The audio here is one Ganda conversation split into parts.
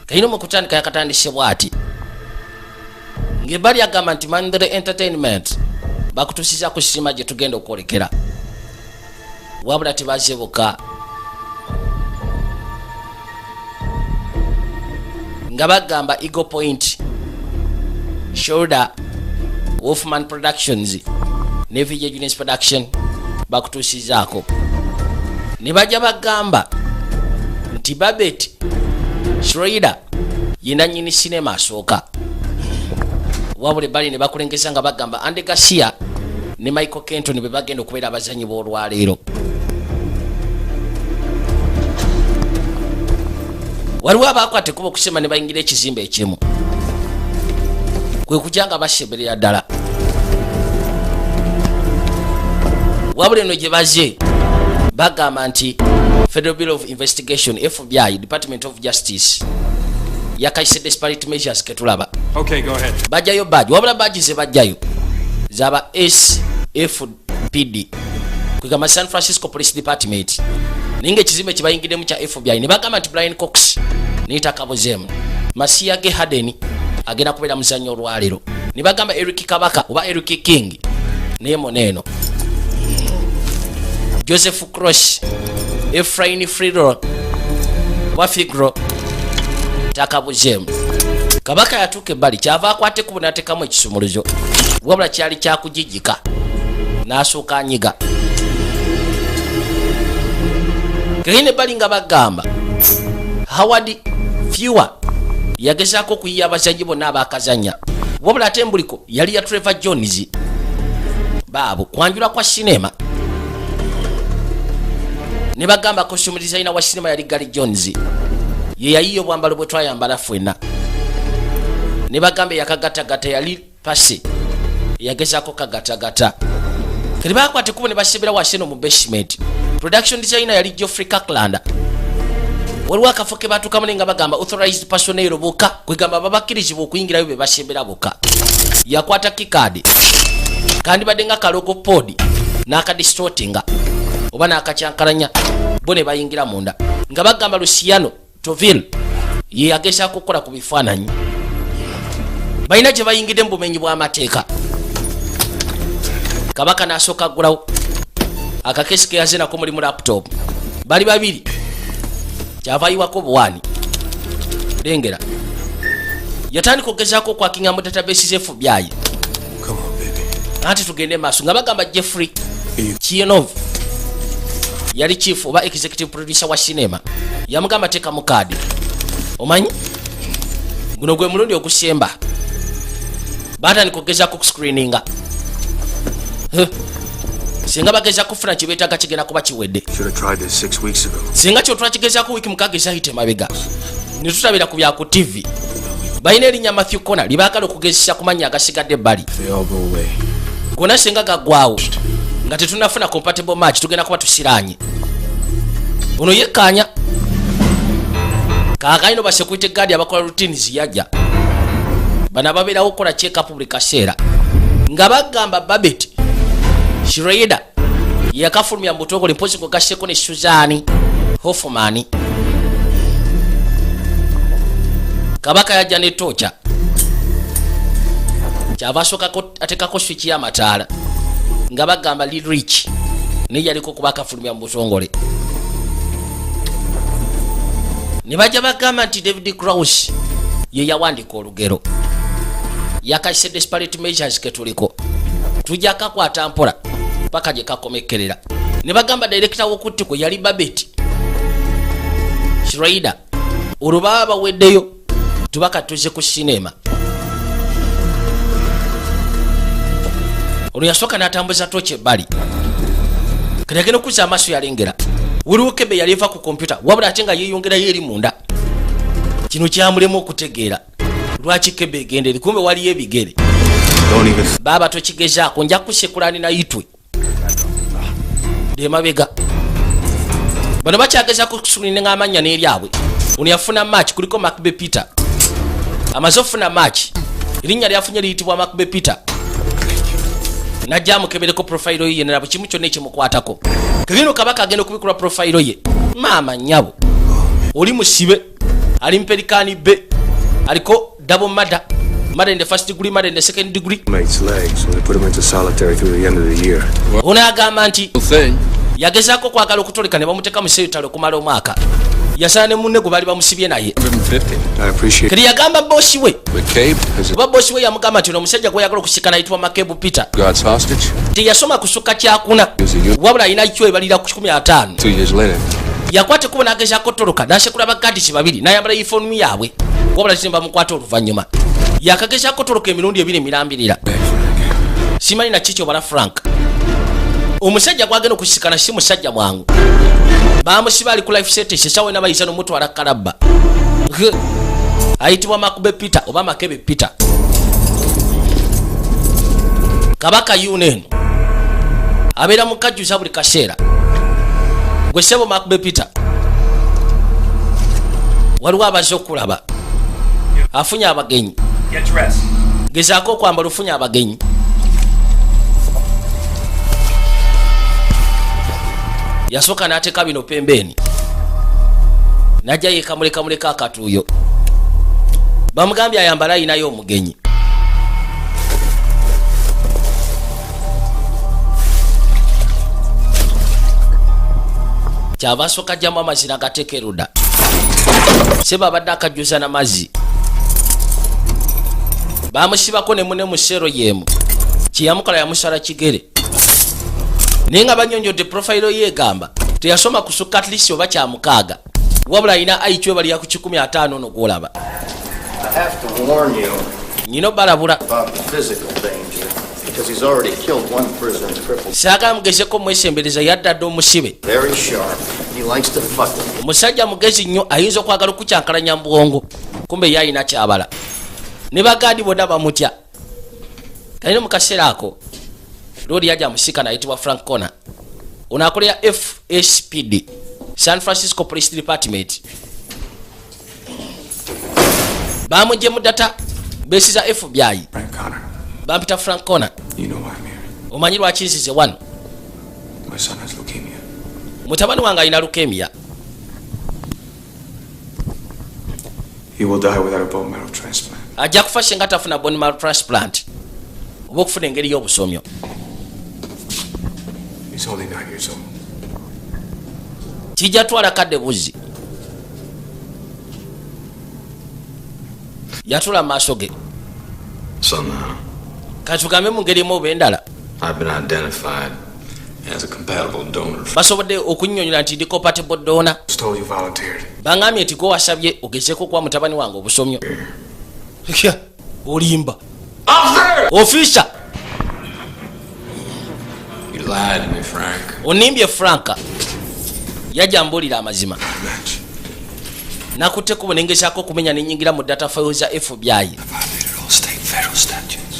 kaino mukutandika yakatandise bwati ngebali agamba nti Mandre Entertainment bakutusiza ku sima gye tugenda okwolekera wabula tebazebuka nga bagamba Eagle Point, Shoulder, Wolfman Productions ne VJ Juniors Production bakutusizaako ne bajja bagamba nti Babet Schroeder yina nyini sinema asooka wabule bali ne bakulengeza nga bagamba Andy Garcia ne Michael Kenton be bagenda okubeera abazanyi b'olwaleero. Waliwo abakwate kuba okusema ne bayingira ekizimbe ekimu kwe kujja nga baseberera ddala wabule eno gye baze bagamba nti Federal Bureau of Investigation FBI Department of Justice yakaise disparate measures ketulaba. Okay, go ahead. Bajayo badge wabula badge ze bajjayo zaba SFPD kwigamba San Francisco Police Department ninge kizimbe kibayingidemu kya FBI ne bagamba nti Brian Cox nita kabozemu Masia ge Harden agenda kubeera muzanyo olwalero ne bagamba Eric Kabaka oba Eric King ne moneno Joseph Cross Efrain Frido Wafigro takabuzemu Kabaka yatuke bali kyava akwate ku bunatekamu ekisumuluzo wabula kyali kyakujijika n'asooka anyiga kene bali nga bagamba Howard Fewer yagezaako okuyiya abazanyi bonna abakazanya wabula ate mbuliko yali ya Trevor Jones baabo kwanjula kwa sinema ne bagamba costume designer wa sinema yali Gary Jones ye yayiyo bwambalo bwe twayambala ffenna ne bagamba yakagatagata yali Pase yagezaako kagatagata kali bakwate kubo ne basebera waseno mu basement. Production designer yali Geoffrey Kirkland waliwo akafo ke batukamu nga bagamba authorized personnel boka kwegamba babakirizibwa okuyingirayo be basembera boka yakwata kikadi kandi badde nga kalogo pod n'akadistortinga oba n'akacyankalanya bo ne bayingira munda nga bagamba Luciano Toville ye yagezaako okukola ku bifaananyi balina gye bayingidde mu bumenyi bw'amateeka. Kabaka n'asooka aggulawo akakesi ke yazena ko muri mu laptop bali babiri kyavaayiwako buwani lengera yatandika okugezaako okwakinga mu database ze FBI anti tugende maaso nga bagamba Jeffrey Chienov yali chief oba executive producer wa cinema yamugamba teeka mu kaadi omanyi guno gwe mulundi ogusemba batandika okugezaako okuscreeninga singa bageza kufuna kibetaga kigenda kuba kiwedde singa kyo twakigezako wiki mukaaga ezayite mabega ne tutabira ku bya ku TV balina erinnya Matthew Connor libaagala okugezesa kumanya agasigadde ebbali gona singa gaggwawo nga tetunafuna compatible match tugenda kuba tusiranye ono yekkaanya kaakaino ba security guard abakola routines yajja bana babeerawo okukola check-up buli kaseera nga bagamba Babet Schroeder yakafulumya mutogole mpozi ko gasheko ne Suzani Hoffman Kabaka yajja ne tocha kyavasoka ko atekako switch ya mataala nga bagamba Lee Rich ne yaliko kubaka fulumya mutongole ne bajja bagamba nti David Krause ye yawandika olugero yakaise disparate measures ketuliko tujja kakwata mpola paka je kakomekerera ne bagamba director w'okuttiko yali Babet Schroeder olubaba weddeyo tubaka tuze ku sinema ono yasoka n'atambuza toche bali kageno kuza amaso yalengera waliwo kebe yaliva ku computer wabula ate nga yeyongera yeri munda kino kyamulemu okutegeera lwaki kebe egendere kumbe waliyo ebigere baba tokigezaako nja kusekulani na itwe de mabega bano bakyagezaako okusulininga amanya n'eryabwe ono yafuna match kuliko Macbe Peter amaze ofuna match erinnya lyafunye liyitibwa Macbe Peter najja amukebereko profile ye nalabo kimu kyonna ekimukwatako kagino Kabaka agenda okubikula profile ye mama nyabo oli musibe ali mpelikani be aliko double murder in the first degree, murder in the second degree. Mate's legs, so they put him into solitary through the end of the year. Unagamba nti yagezako kwagala okutoleka ne bamuteka mu seyitalo kumala omwaka yasala ne munne gwe bali bamusibye naye. Kiri yagamba bosi we kuba bosi we yamugamba nti omusajja gwe yagala okusikana ayitibwa Makebu Peter teyasoma kusukka kyakuna wabula alina kyo ebalira ku 15 yakwate kuba n'agezako toloka n'asekula bagadisi babiri n'ayambala yifonimu yaabwe wabula kirimba mukwata oluvannyuma yakagezako toloka emirundi 2 emirambirira simanyi na kikyo bala Frank omusajja gwagenda okusikana si musajja mwangu bamusiba ali ku life sentence esawe n'abayisa n'omutwala kalabba ayitibwa Makube Peter oba Makebe Peter kabaka yunen abeera mukajjuza buli kaseera gwe sebo Makube Peter waliwo abaze okulaba afunye abagenyi gezaako okwambala ofunye abagenyi yasooka n'ateeka bino pembeni najja yekamuleka akatuuyo bamugambye ayambala ayinayo omugenyi kyava asooka ajjamu amazzi n'agateeka eruda seba abadde akajjuza n'amazzi bamusibako ne mune mu sero yemu kiyamukola yamusala kigere naye nga banyonjodde profile yegamba teyasoma kusukka at least oba kyamukaaga wabula alina aichwe bali ya ku 15 n'ogolaba nyino balabula saaga mugezeko mwesembereza yaddadde omusibe omusajja mugezi nnyo ayinza okwagala okukyankalanya mu bwongo kumbe ye alina kyabala ne bagandi bonna bamutya kalina mu kaseera ako loodi yajja musika nayitibwa Frank Connor ono akolera FSPD San Francisco Police Department bamugye mu data besiza FBI bampita Frank Connor omanyi lwaki nzize wano mutabani wange alina leukemia ajja kufa senga tafuna bone marrow transplant oba okufuna engeri y'obusomyo kijja twala kadde buzi yatula maaso ge katugambe mu ngeri emu oba endala basobodde okunnyonnyola nti ndi compatible donor baŋŋambye nti gwe wasabye ogezeko kuba mutabani wange obusomyo olimba ofisa onimbye Franka yajja mbuulira amazima nakutte kubo nengezaako okumenya nenyingira mu data file za FBI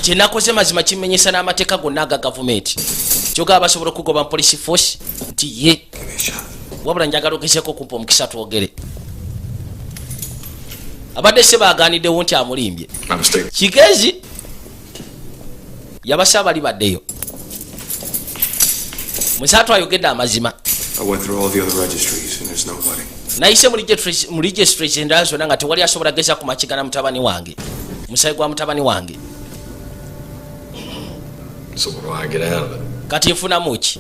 kyenakoze mazima kimenyesa n'amateeka gonna aga gavumenti kyogaba basobola okugoba mu police force nti ye wabula njagala ogezeeko okumpa omukisa twogere abadde se baaganiddewo nti amulimbye kigezi yabasa abali baddeyo musaatu ayogedde amazima nayise mu registries endala zonna nga tewali asobola geza ku makigana mutabani wange musayi gwa mutabani wange kati nfunamu ki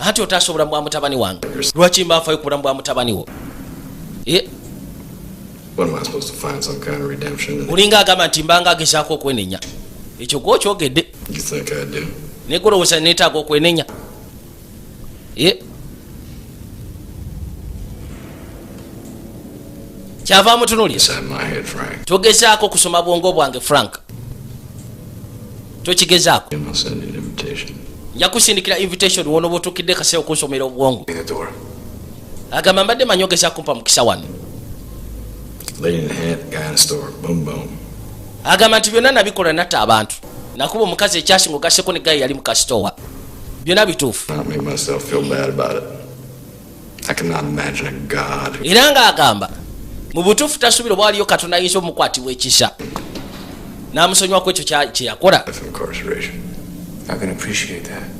anti otasobola mu bwa mutabani wange lwaki mbaafayo ku bulamu bwa mutabani wo olinga agamba nti mbanga agezaako okwenenya ekyo gwokyogedde negolowooza neetaaga okwenenya kyava mutunulya togezaako okusoma bwongo bwange Frank tokigezaako nja kusindikira invitation wono bwotukidde kaseera okunsomera obwongo agamba mbadde manyi ogezaako mpa mukisa wano agamba nti byonna nabikola natta abantu nakuba omukazi ekyasinga ogaseko ne gayi yali mu kasitowa byonna bituufu era ng'agamba mu butuufu tasuubira oba waliyo katonda ayinza omukwatibwa ekisa n'amusonyiwako ekyo kyeyakola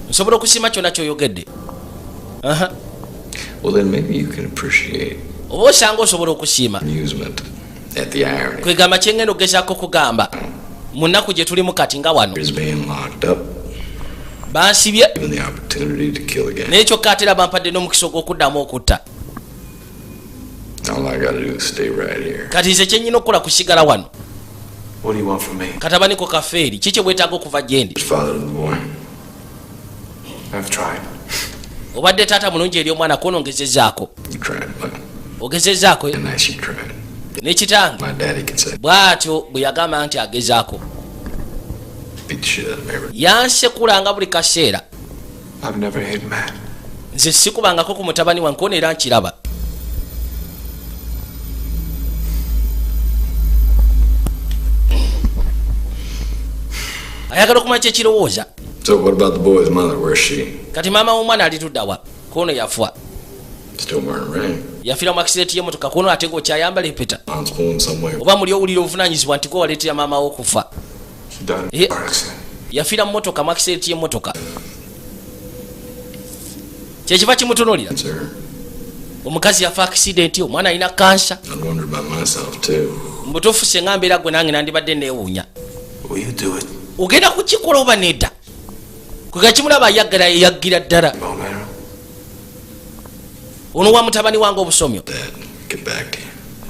nsobola okusiima kyonna kyoyogedde Well, then maybe you can appreciate oba osanga osobola okusiima amusement at the irony. kwegamba kyengenda ogezaako kugamba mu nnaku gye tulimu kati nga wano Is being locked up, bansibye given the opportunity to kill again. naye kyokka ate era bampadde n'omukisa ogw'okuddamu okutta All I gotta do is stay right here. kati nze kyennyina okukola kusigala wano What do you want from me? katabaniko kafeeri kiki bwetaaga okuva gyendi Just father of the boy. I've tried. obadde taata mulungi eri omwana kwonongezezaako You tried, but ogezezaako and I she tried. n'ekitange My daddy can say bw'atyo bwe yagamba nti agezaako beat the shit out of me every. yansekulanga buli kaseera I've never hit Matt. nze sikubangako ku mutabani wange kono era nkiraba ayagala okumanya kyekirowooza So what about the boy's mother? Where's she? kati maama w'omwana alituddawa kono yafa Still wearing a ring. yafiira mu akisireti y'emmotoka kono ate ng'okyayambala empeta Responsible in some way. oba muli owulira obuvunanyizibwa nti gwe waleetera maama wo okufa She died in Yeah. a car accident. yafiira mu mmotoka mu akisireti y'emmotoka kyekiva kimutunuulira Sir, omukazi yafa akisidenti omwana alina kansa I'd wonder about myself too. mbutuufu senga mbeera gwe nange nandibadde neewuunya Will you do it? ogenda kukikola oba nedda kwega kimulaba yaggira ddala Bone marrow? ono wa mutabani wange obusomyo Dad, get back to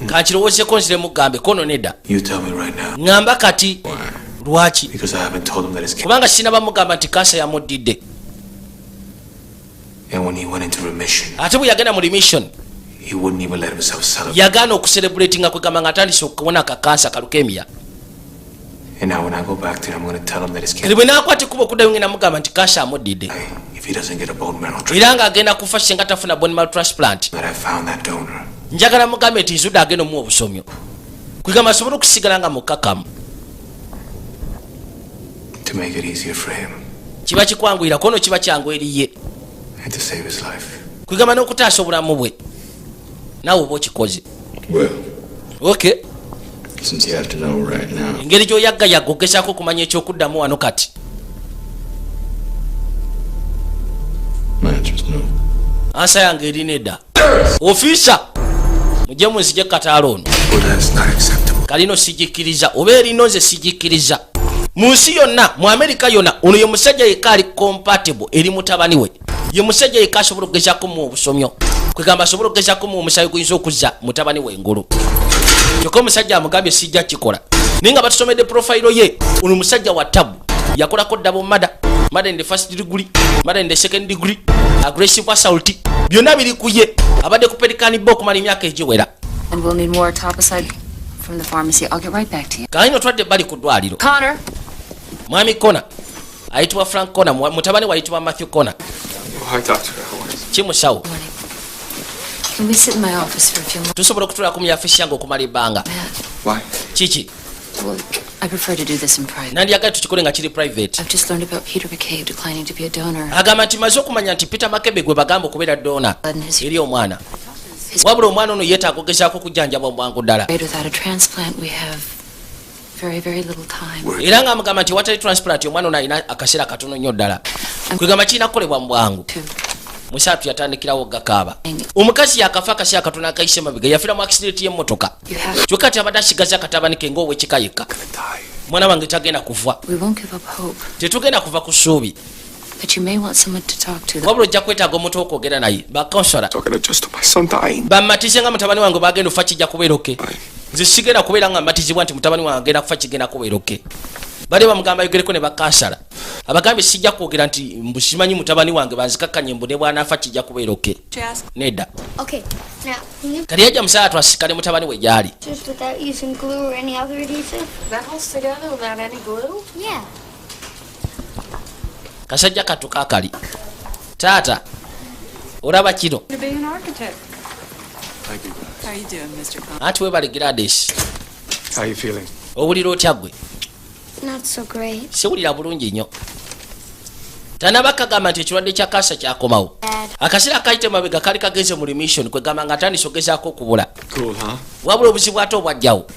you. kankirowoozeko nzire mugambe kono nedda You tell me right now. ŋŋamba kati Why? lwaki Because I haven't told him that his kid. kubanga sinaba mugamba nti kansa yamuddidde And when he went into remission, ate bwe yagenda mu remission he wouldn't even let himself celebrate. yagaana okuserebulatinga kwegamba nga atandise okubona akakansa kalukemia And now when I go back to him, I'm going to tell him that his kati kid. bwe naakwata ekkuba okuddayo ngenda mugamba nti kansa amuddidde If he doesn't get a bone marrow transplant, era ng'agenda kufa senga tafuna bone marrow transplant that I found that donor. njagala mugambe nti nzudde agenda omuwa obusomyo kwegamba asobole okusigala nga mukkakamu To make it easier for him kiba kikwanguyira kono kiba kyangu eriye and to save his life. kwegamba n'okutaasa obulamu bwe naawe oba okikoze Well, okay since you have to know right now, engeri gy'oyaggayaga ogezaako okumanya ekyokuddamu wano kati my answer is no. ansa yange erina edda ofiisa mujje munzije kataala ono Well, that's not acceptable. kalino sigikkiriza oba erino nze sigikkiriza mu nsi yonna mu amerika yonna ono ye musajja yekka ali compatible eri mutabani we ye musajja yekka asobola okugezaako mu obusomyo kwegamba asobola okugezaako mu omusayi guyinza okuzza mutabani we engulu kyokka omusajja amugambye sijja kikola naye nga batusomedde profayiro ye ono musajja wa tabu yakolako ddabo mada in the first degree mada in the second degree aggressive assault byonna biri ku ye abadde ku pelikani bo okumala emyaka egiwera And we'll need more topicide from the pharmacy. I'll get right back to you. kalino twadde bali ku ddwaliro Connor! mwami kona ayitibwa frank kona mutabani wayitibwa matthew kona Hi, Doctor. How are you? kimusawo Morning. Can we sit in my office for a few moments? tusobola okutula ku myafisi yange okumala ebbanga Why? kiki Well, I prefer to do this in private. nandiyagala tukikole nga kiri private I've just learned about Peter McCabe declining to be a donor. agamba nti maze okumanya nti peter makebe gwe bagamba okubeera dona eri omwana His wabula omwana ono yeetaaga ogezaako okujjanjaba omwangu ddala grade without a transplant, we have very, very little time. era nga amugamba nti watali transplant omwana ono alina akaseera katono nnyo ddala kwegamba kirina kukolebwa mu bwangu Two. musaatu yatandikirawo gakaaba omukazi yakafa akaseera katono akayise mabega yafiira mu akisidenti y'emmotoka You have. kyokka ti abadde asigaza akatabanike ng'owekika yekka Die. mwana wange tagenda kufa We won't give up hope, tetugenda kuva ku ssuubi but you may want someone to talk to. wabula ojja kwetaaga omuntu okwogera naye bakonsora Talking to just my son dying. bammatize nga mutabani wange bagenda okufa kijja kubeera oke nze sigenda kubeera nga mmatizibwa nti mutabani wange agenda kufa kigenda kubeera oke bali bamugamba yogereko ne bakansala abagambye sijja kwogera nti mbusimanyi mutabani wange banzikakkanye mbu ne bwanaafa kijja kubeera oke nedda Okay, now, can you kati yajja musaala twasikale mutabani we gyali just without using glue or any other adhesive? That holds together without any glue? Yeah. kasajja katu kaakali taata olaba kino To be an architect. Thank you. How are you doing, Mr. Connor? anti webale gradesi How you feeling? owulira otya gwe Not so great. siwulira bulungi nnyo tanaba kagamba nti ekirwadde kya kansa kyakomawo Dad. akaseera kayite mabega kali kagenze mu remission kwegamba nga atandise ogezaako okubula Cool, huh? wabula obuzibu ate obwajjawo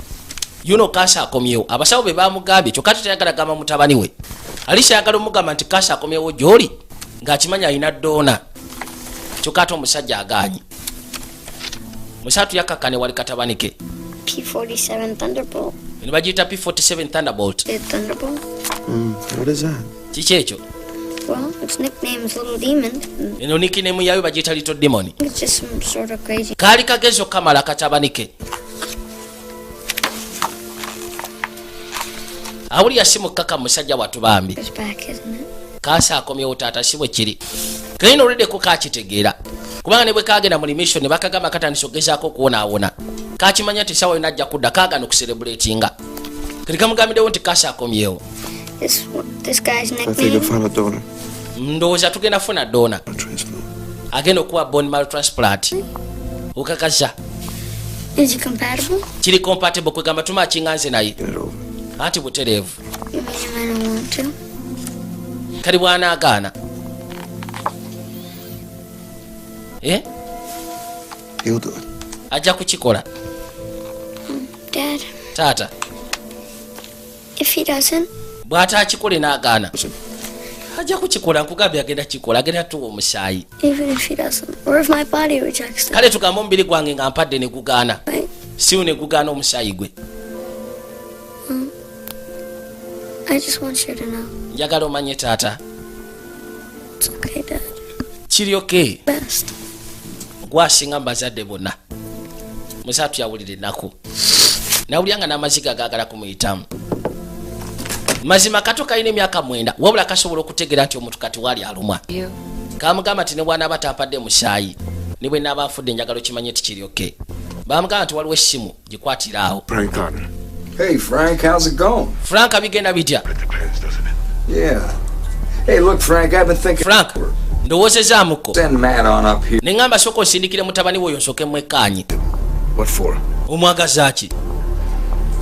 yuno kansa akomyewo abasawo be bamugambye kyokka tetayagala gamba mutabani we alisa ayagala omugamba nti kansa akomyewo gy'oli ng'akimanya alina ddoona kyokka omusajja agaanyi. Musatu yakakane wali katabanike. P-47 Thunderbolt. Ne bagiyita P-47 Thunderbolt. Thunderbolt? What is that? Kiki ekyo? Well, its nickname is Little Demon. Eno nickname yayo bagiyita Little Demon. It's just some sort of crazy. Kaali kagezo kamala katabanike. Awuli yasimu kaka musajja watu bambi. It's back, isn't it? Kaasa akomyewo taata si bwe kiri. Kayina olideko kakitegeera. Kubanga ne bwe kagenda mu mission ne bakagamba katandisa okugezaako okuwonaawona. Kakimanya nti sawa najja kudda kaagana okucelebratinga. Kati kamugambiddewo nti kaasa akomyewo. This guy's I think you'll nickname? find a donor. Ndowooza tugenda funa dona. A transplant. Agenda okuwa bone marrow transplant. Okakasa. Is he compatible? Kiri compatible kwegamba tumakinga nze naye. Get it over. Anti butereevu. You mean I don't want to? Kali bw'anaagaana. He'll do it. Ajja kukikola. Dad, Taata. if he doesn't, Bw'ataakikole n'agaana. Ajja kukikola nkugambye agenda kikola agenda tuwa omusaayi. even if he doesn't, or if my body rejects it, Kale tugambe omubiri gwange nga mpadde ne gugaana. right? Siwo ne gugaana omusaayi gwe. I just want you to know. Njagala omanye taata. It's okay, Dad. Kiri okay. Best. Gwasinga mbazadde bonna. Musatu yawulira ennaku. Nawulyanga n'amaziga gaagala kumuyitamu. Mazima kato kalina emyaka 9 wabula kasobola okutegeera nti omuntu kati wali alumwa. Kamugamba nti ne bw'anaaba tampadde musaayi ne bwe naaba afudde njagala okimanye nti kiri okay. Bamugamba nti waliwo essimu gikwatira awo. Frank Connor. Hey, Frank, how's it going? Frank bigenda bitya? It depends, doesn't it? Yeah. Hey, look, Frank, I've been thinking. Frank, ndowoozezaamuko. Send Matt on up here. Ne ngamba sooka osindikire mutabani we oyo nsooke mwekkaanye. What for? Omwagaza ki?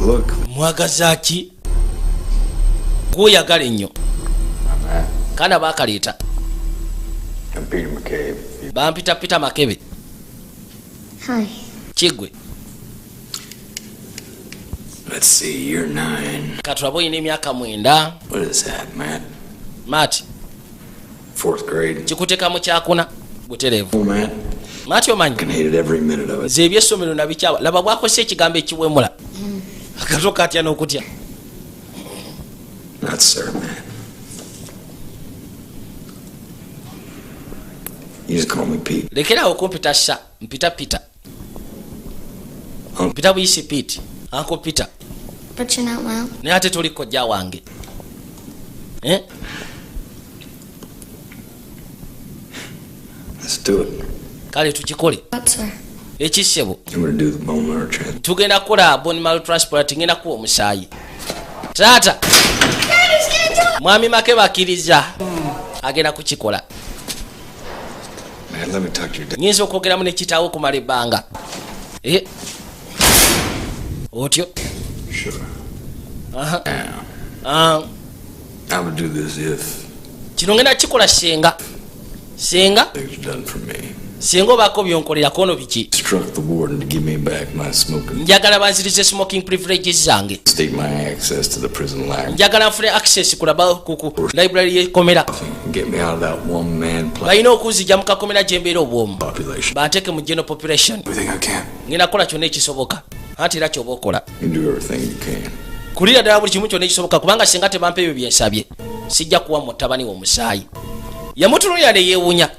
Look, Mwagaza ki? Gw'oyagala ennyo. Kana baakaleeta. I'm Peter McCabe. Bampita Peter Makebe. Hi. Kigwe. Let's see, you're 9. Katulaba oyina emyaka 9. What is that, Matt? Maati, 4th grade. kikuteekamu kyakuna butereevu. Oh, Matt, Maati omanyi? I hated every minute of it. Nze ebyessomero nabikyawa. Laba bwakosa ekigambo ekiwemula. Akato katya n'okutya. Not sir, Matt. You just call me Pete. Lekeraawo kumpita sha. Mpita Peter. Mpita buyisi Pete. Uncle Peter. But you're not well. Naye ate toli kojja wange. Let's do it. Kale tukikole. What, sir? Ekissebo. I'm gonna do the bone marrow transplant. Tugenda kukola bone marrow transplant ngenda kuwa omusaayi. Taata. Mwami Makebe akkiriza. Agenda kukikola. Man, let me talk to your dad. Nyinza okwogeramu ne kitaawo okumala ebbanga. Otyo. Sure. Aha. I would do this if Kino ngenda kikola senga. Senga? things done for me. Senga obaako byonkolera kono biki. Struck the warden to give me back my smoking. Njagala banzirize smoking privileges zange. State my access to the prison library. Njagala nfune access kulaba kuku library yekomera. Get me out of that one-man Balina okuzija mu kakomera gye mbeera obwomu. population. Banteeke mu general population. Everything I can. Ngenda kukola kyonna ekisoboka. Anti era ky'oba okola. You do everything you can. Kulira ddala buli kimu kyonna ekisoboka kubanga singa tebampa ebyo byensabye. Sijja kuwa mutabani w'omusaayi. Yamutunulira ne yeewunya.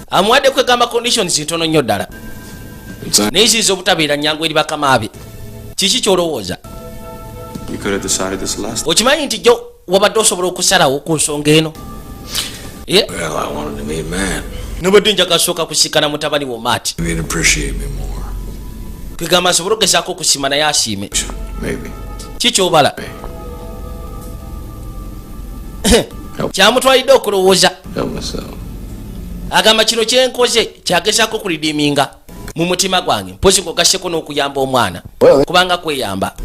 Amuwadde kwegamba conditions ntono nnyo ddala. Neeziiza obutabeera nnyangu eri bakama be. Kiki ky'olowooza? You could have decided this last. Okimanyi nti jjo wabadde osobola okusalawo ku nsonga eno? Well, I wanted to meet Matt. Nobadde njagala kusooka kusikana mutabani wo Matt. He'd appreciate me more. Kwegamba nsobole okugezaako okusiima naye asiime. Maybe. Ki ky'obala? Kyamutwalidde okulowooza. Help myself. Agamba kino kyenkoze kyagezaako okulidiminga mu mutima gwange mpozi ng'ogasseko n'okuyamba omwana kubanga kweyamba.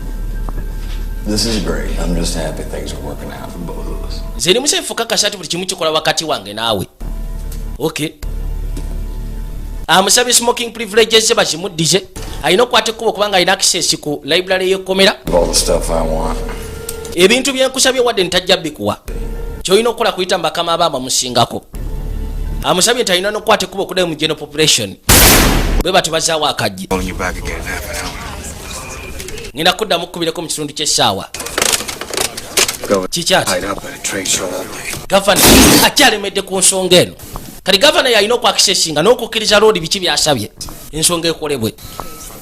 This is great. I'm just happy things are working out for both of us. Nze ndi musanfu kakasa nti buli kimu kikola wakati wange naawe. Okay. Amusabye smoking privileges ze bakimuddize. Alina okukwata ekkubo kubanga alina access ku library y'ekkomera. All the stuff I want. Ebintu byenkusabye wadde ntajja bikuwa. Ky'olina okukola kuyita mu bakama abaaba musingako. amusabye nti alina nokwata kuba okudayo mu general population bwe bati bazaawo akajje Calling you back again in half an hour. ngenda kuddamu kkubireko mu kitundu ky'essaawa kikyati Tied up at a trade show all day. gavana akyalemedde ku nsonga eno kati gavana yalina okwakisesinga n'okukkiriza loodi biki byasabye ensonga ekolebwe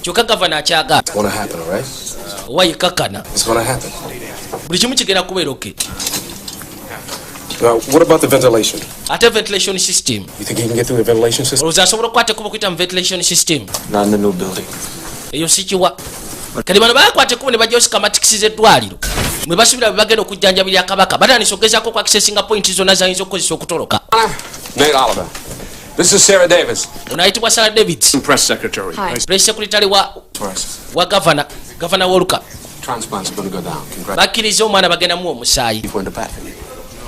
kyokka gavana akyagala It's gonna happen, all right? owa yekakkana It's gonna happen. buli kimu kigenda kubeera oke What about the ventilation? ate ventilation system You think he can get through the ventilation system? olowooza asobola okukwata ekkubo okuyita mu ventilation system Not in the new building. eyo sikiwa kati bano bakwata ekkubo ne bajjayo sikamatiksi z'eddwaliro mwe basubira bwe bagenda okujjanjabirya kabaka batandisa okugezaako okwakisesinga pointi zonna zayinza okukozesa okutoloka Nate Oliver. This is Sarah Davis. ono ayitibwa Sarah Davids Press secretary. press secretary wa gavana woluka Transplants are gonna go down. Congratulations. bakkiriza omwana bagendamu omusaayi Before the back.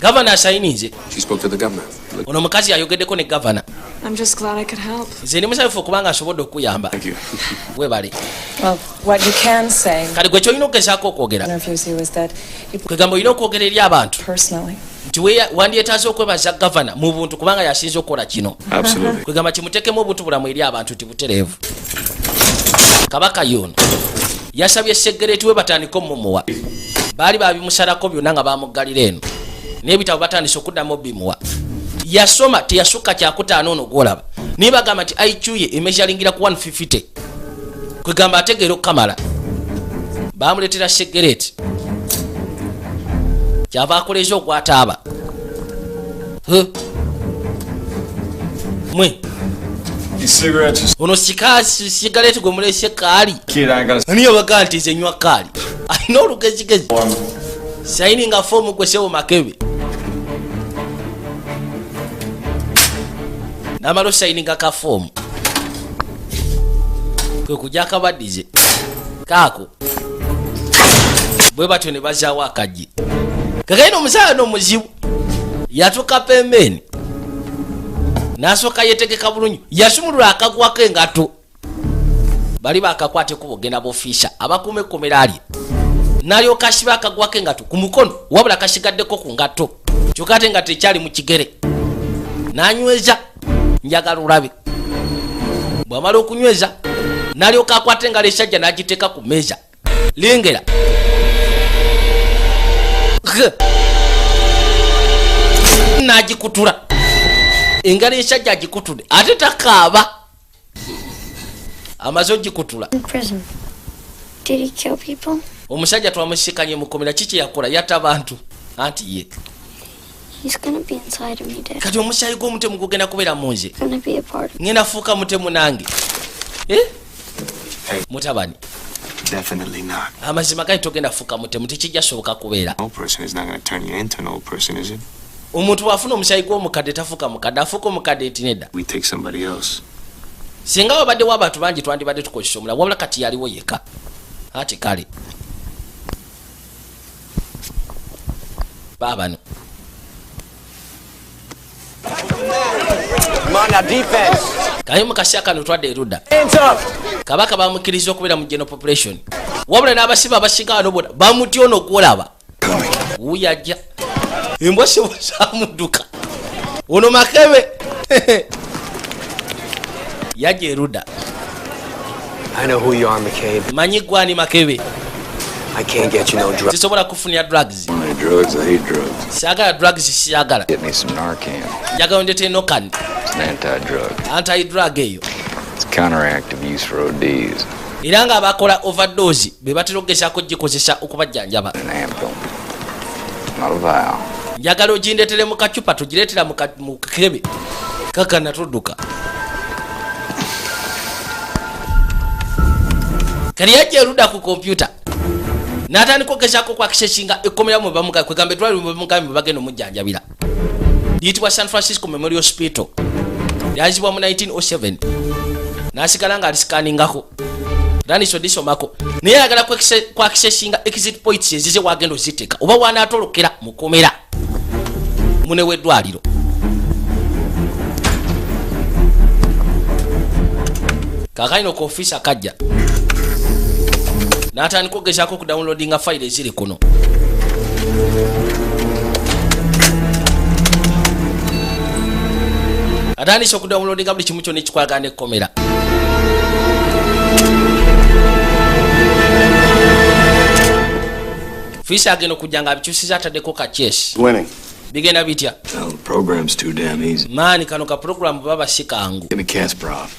gavana asayinize She spoke to the governor. ono omukazi ayogeddeko ne gavana I'm just glad I could help. nze ndi musanyufu okubanga asobodde okuyamba Thank you. webale Well, what you can say in kale gwe kyolina okugezaako okwogera interviews you is that you kwegamba olina okwogera eri abantu personally. nti wandyetaaze okwebaza gavana mu buntu kubanga yasinza okukola kino Absolutely. kwegamba kimutekemu obuntu bulamu eri abantu nti butereevu kabaka yono yasabye segereti we batandika omumuwa baali babimusalako byonna nga bamuggalira eno n'ebitabo batandisa okuddamu bimuwa yasoma teyasukka kyakutaano ono gwolaba naye bagamba nti IQ ye emezalingira ku 150 kwegamba ategeera okukamala bamuleetera segereti kyava akoleza okwataaba mwe These cigarettes. ono sikasi sigaleti gwe mulese kaali Kid, I gotta. ani yabaga nti nze nywa kaali alina olugezigezi sayininga foomu gwe sewo makebe namala osayininga ka foomu kwe kujja akabaddize kaako bwe batyo ne bazaawo akajje kakaina omusaala n'omuzibu yatuka pembeni n'asooka yetegeka bulungi yasumulula akagwako engato bali bakakwate ku bugenda b'ofiisa abakuuma ekkomera alye n'alyoka asiba akagwako engato ku mukono wabula kasigaddeko ku ngato kyokka ate nga tekyali mu kigere n'anyweza njagala olabe bw'amala okunyweza n'alyoka akwata engalo esajja n'agiteeka ku mmeeza lengera n'agikutula engalo esajja agikutudde ate takaaba amaze ogikutula In prison. Did he kill people? omusajja twamusikanye mukomera kiki yakola yatta bantu anti ye He's gonna be inside of me, Dad. kati omusaayi gw'omutemu gugenda kubeera mu nze Gonna be a part of me. ngenda fuuka mutemu nange mutabani Definitely not. amazima gali togenda fuuka mutemu tekijja soboka kubeera An old person is not going to turn you into an old person, is it? omuntu bw'afuna omusaayi gw'omukadde tafuuka mukadde afuuka omukadde nti nedda We take somebody else. singa wabaddewo abantu bangi twandibadde tukozesa omulala wabula kati yaliwo yeka ati kale baabano Come on now, defense. kaye mu kaseera kano twadde erudda Hands up. kabaka bamukkiriza okubeera mu general population wabula n'abasibe abasinga wano bona bamutya ono gwolaba wuyajja embwa sibozamudduka ono makebe yajja erudda I know who you are, McCabe. manyi gwani makebe I can't get you no drugs. sisobola kufunira drugs Drugs? I hate drugs. siyagala drugs siyagala Get me some Narcan. njagala ondete nokan It's an anti-drug. anti-drug eyo It's counteractive use for ODs. era nga abakola overdose be batera okugezaako gikozesa okubajjanjaba An ampoule. Not a vial. njagala ogindetere mu kacupa tugireetera mu kakebe kaka natudduka kali yajja erudda ku kompyuta n'atandika okugezaako okwakisesinga ekkomera mwe bamugabe kwegamba eddwaliro mwe bamugabe mwe bagenda omujjanjabira liyitibwa San Francisco Memorial Hospital lyazibwa mu 1907 n'asigala nga alisikaningako raniso disomako naye ayagala kwakisesinga exit points ezize wagenda oziteeka oba wanaatolokera mukomera mune w'eddwaliro kakalina ku office akajja n'atandika okugezaako okudownloadinga fayiro eziri kuno atandise okudownloadinga buli kimu kyonna ekikwagana n'ekkomera. Fisa agenda okujja nga abikyusiza ataddeko ka Kyaasi. Bigenda bitya? Well, the program's too damn easy. Maani kano ka program baba si kangu. Give me Kyaasi, prof.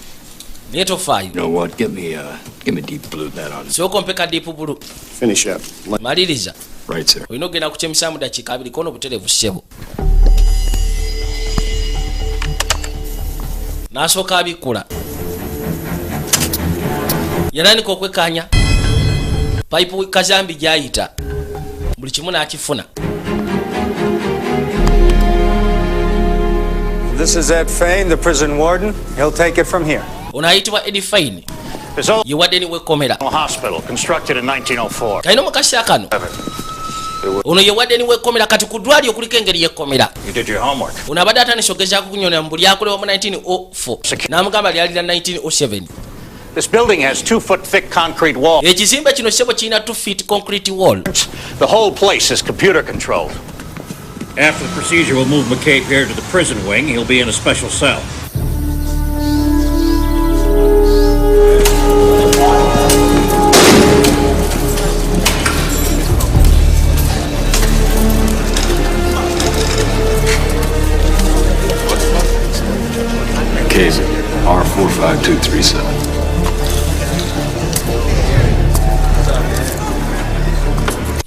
Naye tofaayo. You know what? Give me deep blue that on. Sooka mpeka deep blue. Finish up. Maliriza. Right, sir. Olina ogenda kukyemisamu dakiika 2 kono buterevu ssebo. N'asooka abikula. Yananika okwekkaanya. Payipu kazambi gy'ayita. Buli kimu n'akifuna. This is Ed Fain, the prison warden. He'll take it from here. Ono ayitibwa Ed Fain. There's only Ye waddeni w'ekkomera. a hospital constructed in 1904. Kalina mu kaseera kano. Ono ye waddeni w'ekkomera kati ku ddwaliro kuliko engeri y'ekkomera. You did your homework. Ono abadde atandise okugezaako kunyonera mu buli akolewa mu 1904. N'amugamba lyalira 1907. This building has 2-foot thick concrete walls. Ekizimbe kino ssebo kirina 2 feet concrete wall. The whole place is computer controlled. After the procedure, we'll move McCabe here to the prison wing. He'll be in a special cell. Kyaasi, R45237.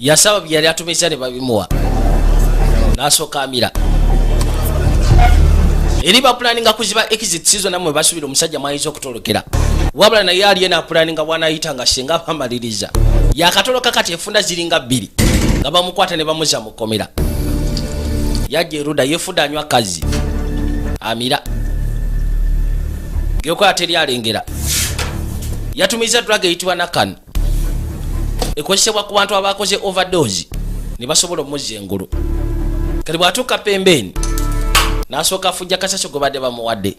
Yasaba bye yali atumiza ne babimuwa. N'asooka amira. Eri bapulaninga kuziba exit season namwe basubira omusajja mwayinza okutolokera. Wabula naye aliye n'apulaninga bw'anaayita nga singa bamaliriza. Yakatoloka kati efunda ziringa 2 nga bamukwata ne bamuza mu kkomera. Yajja eruda yeefudde anywa kazi. Amira. Geokola teri alengera. Yatumiza drug eyitibwa Nakan. Ekozesebwa ku bantu abakoze overdose ne basobola omuzza engulu. Kati bw'atuuka pembeni n'asooka afujja kasasyo gwe badde bamuwadde.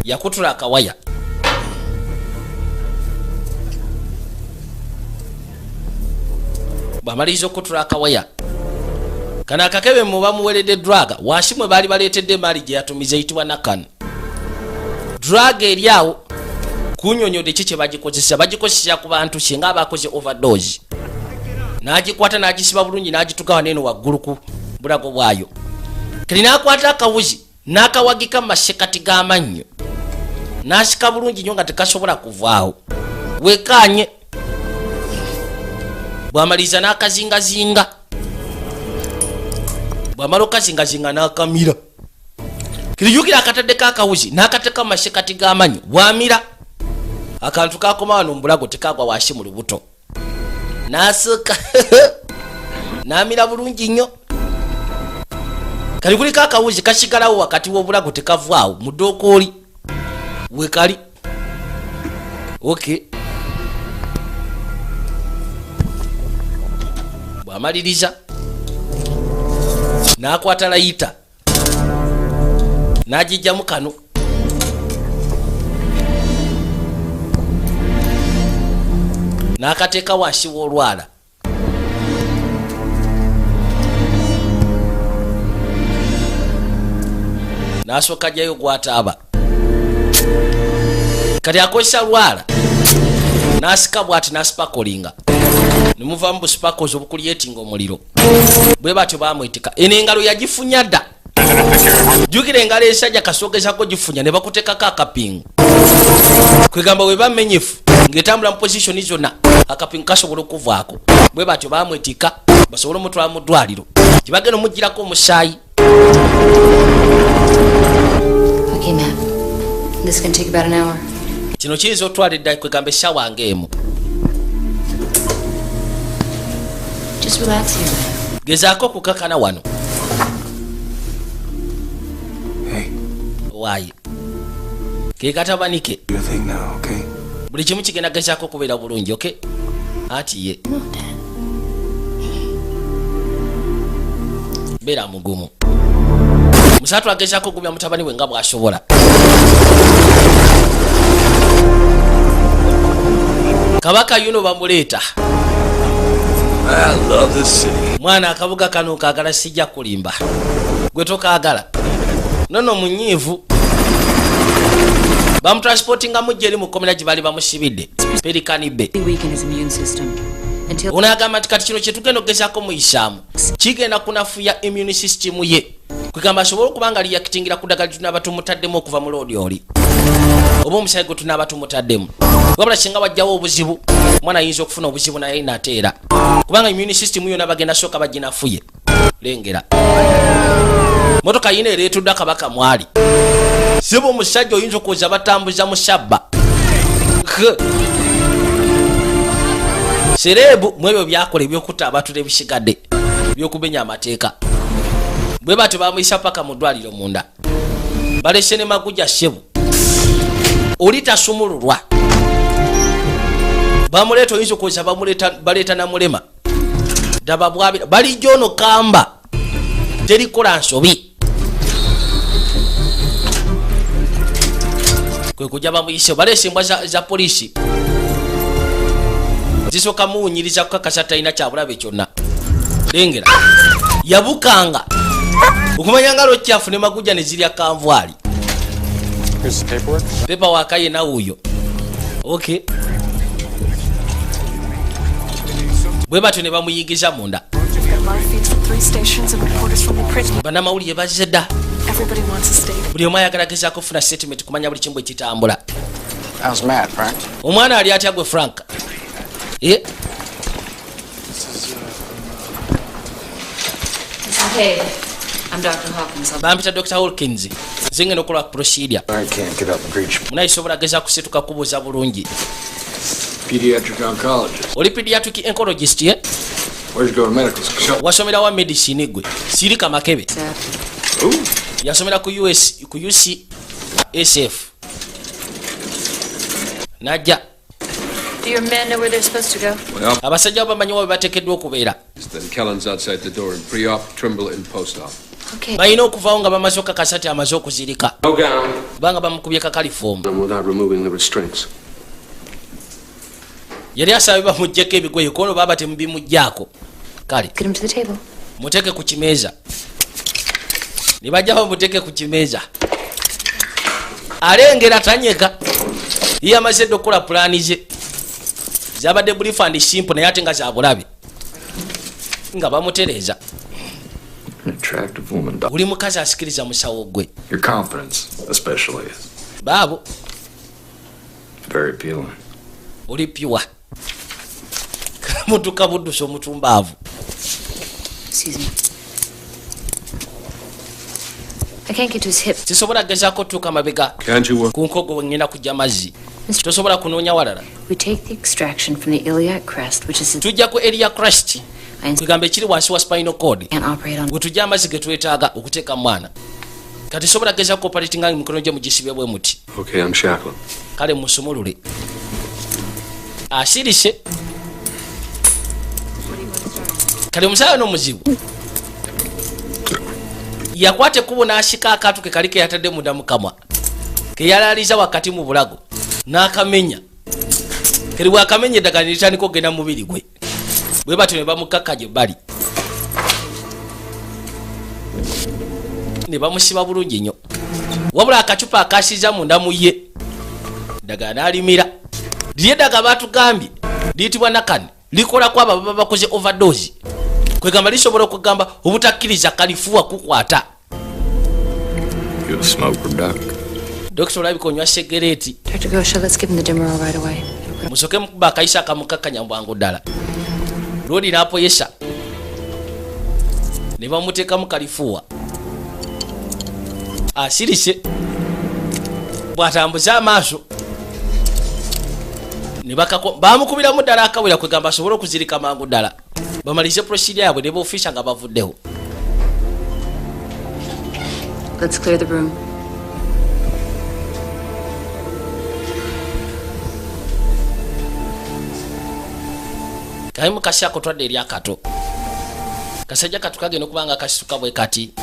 Yakutula akawaya. Bw'amaliriza okutula akawaya, kano akakebe mu bamuweredde drug wansi mwe baali baleetedde emaali gye yatumiza eyitibwa Nakan. Drug eri awo kunyonyodde ki kye bagikozesa. Bagikozesa ku bantu singa abakoze overdose. N'agikwata n'agisiba bulungi n'agituka waneeno waggulu ku bulago bwayo. Kati n'akwata akawuzi n'akawagika mu masekati g'amannyo. N'asika bulungi nnyo nga tekasobola kuvaawo. Wekaanye. Bw'amaliriza n'akazingazinga. Bw'amala okazingazinga n'akamira. Kirijukira akataddeko akawuzi n'akateeka mu masekati g'amannyo. Bw'amira. Akantu kakoma wano mu bulago tekagwa wansi mu lubuto. N'asooka n'amira bulungi nnyo. Kali kuliko akawuzi kasigalawo wakati w'obulago tekavaawo mu ddookooli wekali. Okay. Bw'amaliriza n'akwata layita n'agijjamu kano. N'akateeka wansi w'olwala. N'asooka ajjayo gw'ataaba. Kati akozesa lwala n'asika bw'ati n'asipakolinga. Ne muvaamu busipakozi obukulyetinga omuliro. Bwe batyo baamwetika. Eno engalo yagifunya dda. Jjukira engalo ensajja kasoogezako gifunya ne bakuteekako akapingu. Kwegamba we bamenyefu ng'etambula mu positioni zonna akapingu kasobola okuvaako. Bwe batyo baamwetika basobole omutwala mu ddwaliro. Gye bagenda omuggyirako omusaayi. Okay, ma'am. This can take about an hour. Kino kiyinza otwala edda kwegamba essaawa ng'emu. Just relax here. Gezaako okukakana wano. Hey, Waayi. Ke katabanike. do your thing now, okay? Buli kimu kigenda gezaako okubeera bulungi, okay? Ati ye. No, Dad. Beera mugumu. Musatu agezaako okugumya mutabani we nga bw'asobola. Kabaka yuno bamuleeta. I love this city. Mwana akabuga kano kaagala sijja kulimba. Gwe tokaagala. Nono munyiivu. Bamutransportinga mujja eri mu komera gye bali bamusibidde. Perikanibe. Unagamba nti kati kino kye tugenda okugezaako muyisaamu kigenda kunafuya immune system ye. Kwegamba asobole okuba nga liyakitingira ku ddagala tunaaba tumutaddemu okuva mu loodi oli. Oba omusaayi gwe tunaaba tumutaddemu. Wabula singa wajjawo obuzibu, mwana ayinza okufuna obuzibu naye inateera. Kubanga immune system yonna bagenda sooka baginafuye. Lengera. Motoka yina ereetudde akabaka mwali. Siba omusajja oyinza okuwuza batambuza mu shabba. Serebu mwebyo byakola ebyokutta abantu n'ebisigadde by'okumenya amateeka. Bwe batyo bamuyisa paka mu ddwaliro munda. Balese ne Maguja Shebu. Oli tasumululwa. Bamuleeta oyinza okuwuza baleeta na mulema. Daba bwabira bali jono kamba. Terikola nsobi. Kwe kujja bamuyise balese embwa za polisi. Zisoka muwunyiriza kukakasa talina kyabulabe kyonna. Lengera. Yabukanga. Okumanya nga lokyafu ne Maguja ne zirya kanvaali. Pepa wakaye na uyo. Okay. Bwe batyo ne bamuyingiza munda. Bannamawulire bazze dda. Buli omu ayagala gezaako okufuna statement kumanya buli kimu bwe kitambula. How's Matt, Frank? Omwana ali atya gwe Frank? Hey, I'm Dr. Hawkins. Bampita Dr. Hawkins. Zingeno okola procedure. I can't get up and preach. Munaisobola gezaako kusituka kubuuza bulungi. Pediatric oncologist. Oli pediatric oncologist ye? Where'd you go to medical school? Wasomera wa medicine gwe. Sirika Makebe. Ooh. Yasomera ku UCSF. Najja. Do your men know where they're supposed to go? Well, Abasajja bamanyi wa bateekeddwa okubeera. then Kellen's outside the door in pre-op, Trimble in post-op. Okay. Balina okuvaawo nga bamaze okukakasa ti amaze okuzirika. No gown. Kubanga bamukubye kakalifomu. Without removing the restraints. Yali asaba bamuggyeko ebigoye kono baba temubimuggyako. Kale. Get him to the table. Muteeke ku kimeeza. Ne bajja bamuteeke ku kimeeza. Alengera tanyega. Ye amaze dda okukola pulaani ze. Zabadde brief and simple naye ate nga za bulabe. Nga bamutereeza. An attractive woman, Doc. Buli mukazi asikiriza musawo gwe. Your confidence, especially, is Baabo, very appealing. oli pure. Mutuka buddusa omutumbaavu. Excuse me. I can't get to his hip. Sisobola gezaako tuuka mabega. Can't you work? Ku nkogo bwe ngenda kujja mazzi. Tosobola kunoonya walala. We take the extraction from the iliac crest, which is Tujja ku area crest. Kwegamba ekiri wansi wa spinal cord. can't operate on. Bwe tujja amazzi ge twetaaga okuteeka mwana. Kati sobola gezaako operatinga mikono gye mugisibye bwe muti. Okay, I'm shackled. Kale musumulule. Asirise. Kale omusaawe n'omuzibu. Yakwata ekkubo n'asika akaatu ke kali ke yatadde munda mu kamwa. Ke yalaaliza wakati mu bulago. N'akamenya. Keri bw'akamenya eddagala ne litandika okugenda mu mubiri gwe. Bwe batyo ne bamukakka gye bali. Ne bamusiba bulungi nnyo. Wabula akacupa akasiiza munda mu ye. Eddagala n'alimira. Lye eddagala baatugambye liyitibwa nakani. Likolako abo baba bakoze overdose. Kwegamba lisobola okugamba obutakkiriza kalifuwa kukwata. You a smoker, Doc? Dokita olabika onywa segereeti. Dr. Gosha, let's give him the Demerol right away. Musoke mukuba akayisa akamukakkanya bwangu ddala. Lodi n'apoyesa. Ne bamuteekamu kalifuwa. Asirise. Bw'atambuza amaaso. Ne bamukubiramu ddala akawera kwegamba asobole okuzirika mangu ddala. Bamalize procedure yaabwe ne b'ofiisa nga bavuddeho. Let's clear the room. Kaimu kasi akotwadde eri akato. Kasajja katu kagenda okubanga kasituka bwe kati.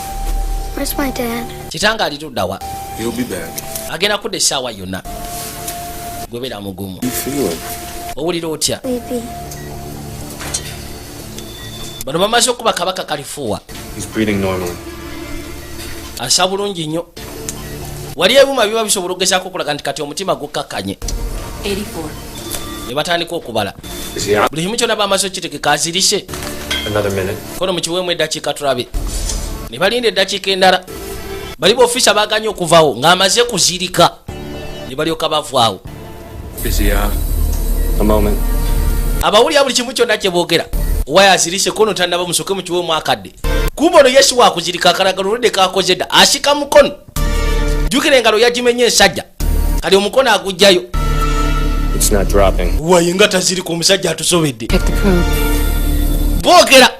Where's my dad? Kitanga alituddawa. He'll be back. Agenda kudda essaawa yonna. Gwebera mugumu. You feeling? Owulira otya? Sleepy. bano bamaze okuba kabaka kalifuwa. He's breathing normally. Asa bulungi nnyo. Wali ebuma biba bisobola okugezaako okulaga nti kati omutima gukkakanye. 84. Ne batandika okubala. Is he out? Buli kimu kyonna bamaze okitegeka azirise. Another minute. Kono mukiweemu eddakiika tulabe. Ne balinda eddakiika endala. Bali b'ofiisa baaganye okuvaawo ng'amaze kuzirika. Ne balyoka bavaawo. Is he out? A moment. Abawulira buli kimu kyonna kye boogera. Waya azirise kono tandaba musoke mu kiweemu akadde. Kuba ono Yesu wakuzirika akalagalo oludde kakoze dda. Ashika mukono. Jukira engalo yagimenye ensajja. Kali omukono agujjayo. It's not dropping. Waye nga tazirika omusajja atusobedde. Check the probe. Boogera.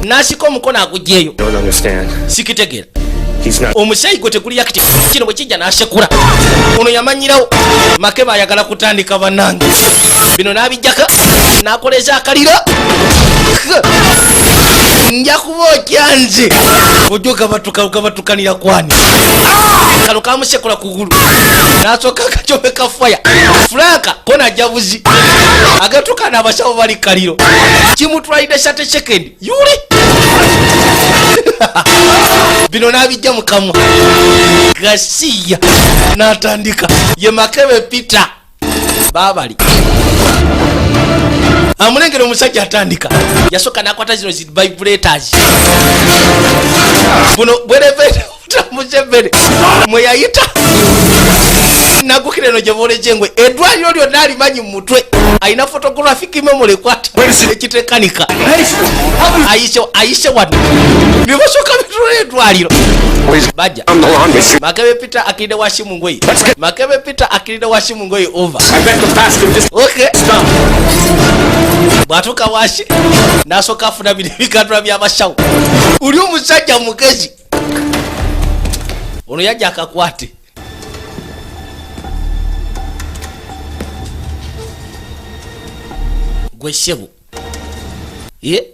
N'asika omukono agujjeeyo. Don't understand. Sikitegeera. He's not. Omusayi gwe tekuli yakiti. Kino bwe kijja n'asekula. Ono yamanyirawo. Makeba ayagala kutandika bannange. Bino n'abijjaka. N'akoleza akaliro. Nja kuba okyanze. Ojjo gabatukanira kwani. Kano kamusekula kugulu. N'asooka akacomeka faya. Franka kona jabuzi. Agatukana abasawo bali kaliro. Kimutwalidde sate second. Yuli. Bino n'abijja mu kamwa. Gasiya n'atandika. Ye Makebe Peter. Babali. Amulengera omusajja atandika. Yasooka n'akwata zino zi vibrators. Buno bwerevere utamuzebere. Mwe yayita. Nagukire no jevole jengwe. Edwaliro lyonna alimanyi mu mutwe. Alina photographic memory kwata. Ekitekanika. Ayise wano. Ne basooka bitula edwaliro. Bajja. Makebe Peter akiride washimu ngoyi. Makebe Peter akiride washimu ngoyi over. Okay. Bwatuka washi. N'asooka afuna bino ebikatula by'abashawo. Uli omusajja mugezi. Ono yajja akakwate. Gwe ssebo. Ye.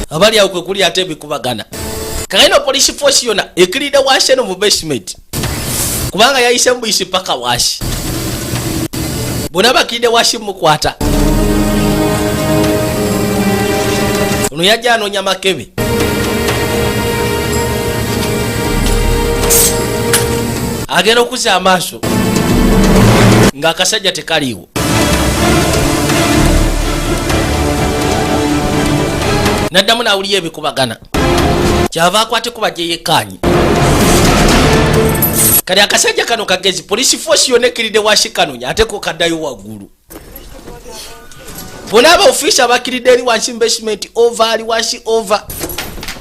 Abali awo kwe kuli ate ebikubagana. Kakaino police force yona ekirida washe no mu basement. Kubanga yayise mbuyisi paka washi. Bona bakide washi mukwata. Ono yajja anonya Makebe. Agenda okuza amaaso ng'akasajja tekaliiwo. Naddamu n'awulira ebikubagana. Kyava akwate kuba gye yekkaanyi. Kali akasajja kano kagezi police force yonna ekiride washikanonya ate ko kaddayo waggulu. Bona abaofiisa abakiridde eri wansi basement over ali washi over.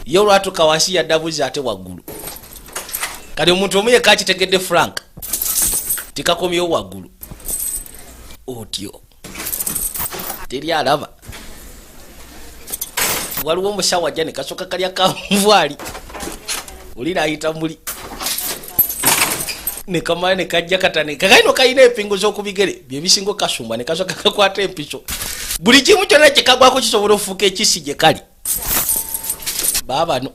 Yo lwatuka wansi yaddabuzi ate waggulu. Kali omuntu omu yekka akitegedde Frank. Tikakomyewo waggulu. Otyo. Teri alaba. Waliwo omusawo ajja ne kasooka kalya kanvuali. Olina ayita muli. Ne kamala ne kajja katane. Kakaino kayina empingo z'okubigere. Bye bisinga kasumba ne kasooka kakwata empiso. Buli kimu kyonna kye kagwako kisobola okufuuka ekisi gye kali. Baabano.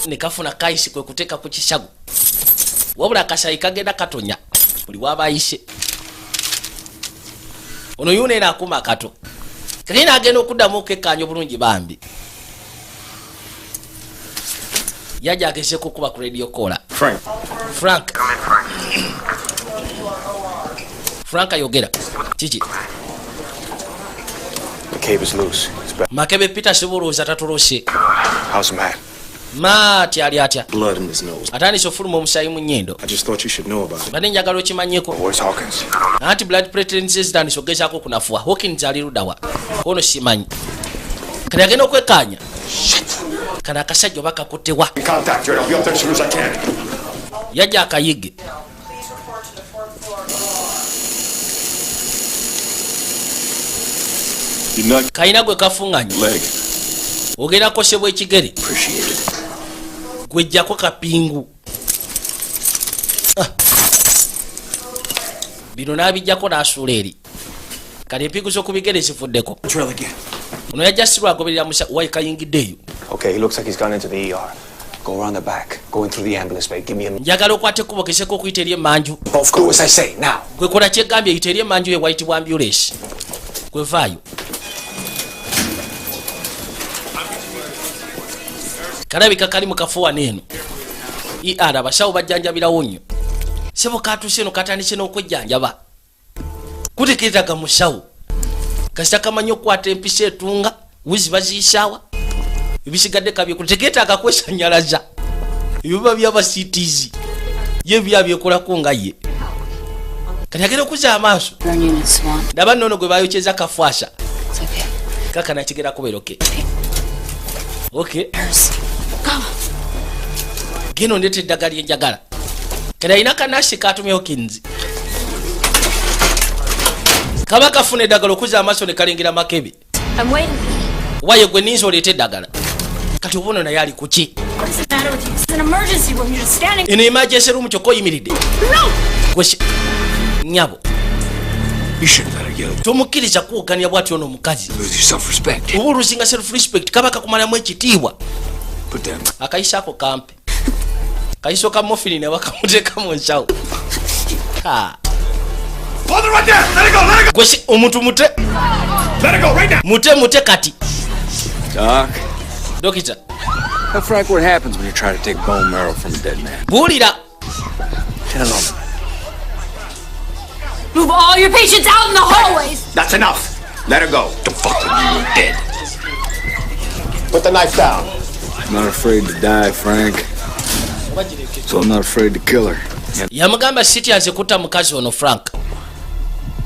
Ne kafuna kayisi kwe kuteeka ku kisago. Wabula akasayi kagenda katonya. Buli wabayise. Ono yuno era akuma akato. Kakina agenda okuddamu okekkaanya obulungi bambi. Yajja agezeeko okuba ku radio kola. Frank. Frank ayogera. Kiki? Makebe's loose. Makebe Peter sibolooza tatolose. How's Matt? Matt ali atya. Blood in his nose. Atandise ofuluma omusayi mu nnyindo. I just thought you should know about it. Bade njagala okimanyeko. Where's Hawkins? Anti blood pressure zitandise ogezaako kunafuwa. Hawkins ali ludawa. Ono simanyi. Kali agenda okwekkaanya. Kana akasajja oba kakuttewa. Contact her. I'll be up there as soon as I can. Yajja akayige. Kayina gwe kafuŋŋanye. Ogenda kosebwa ekigere. Gwejjako kapingu. Bino n'abijjako n'asuula eri. Kali empingu z'okubigere zivuddeko. Ono yajja sirwa agoberera musa wayi kayingiddeeyo. Okay, he looks like he's gone into the ER. Go around the back. Go in through the ambulance bay. Give me a minute. Njagala okwate kubo keseko kuiterie manju. Both do as I say, now. Kwe kola kyegambye iterie manju ye white ambulance. Kwe vaayo. Kalabika kali mu kafuwa neno. ER abasawo bajjanjabirawo nnyo. Sebo katuse no katandise n'okwejjanjaba. Kutekeetaga musawo. Kasita kamanyi okukwata empisa etunga, wizi baziyisaawa. Ebisigadde kabye kutekeetaaga kwesanyalaza. Ebiba byaba CTZ. Ye byabyekolako nga ye. Kati agenda okuza amaaso. Ndaba nnono gwe bayokyeza kafuasa. Kaka nakigera kubeeroke. Okay. Geno ndete eddagala lyenjagala. Kati alina kanasi katumyeho kinzi. Kaba kafuna eddagala okuza amaaso ne kalengera makebe. Waye gwe ninza oleeta eddagala. Kati obono naye ali kuki? Eno emergency room kyokka oyimiridde. Nyabo. Tomukkiriza kuwukanya bw'ati ono omukazi. Oba oluzinga self-respect kaba kakumalamu ekitiibwa. Akayisaako kampe. Kayiso ka mofini ne bakamuteeka mu nsawo. Gwesi omuntu mute. Mute kati. Doc. Dokita. Tell Frank what happens when you try to take bone marrow from a dead man. Buulira. Tell him. Move all your patients out in the hallways. That's enough. Let her go. The fuck with you, you're dead. Put the knife down. I'm not afraid to die, Frank. So I'm not afraid to kill her. Yamugamba siti azikuta mukazi ono Frank.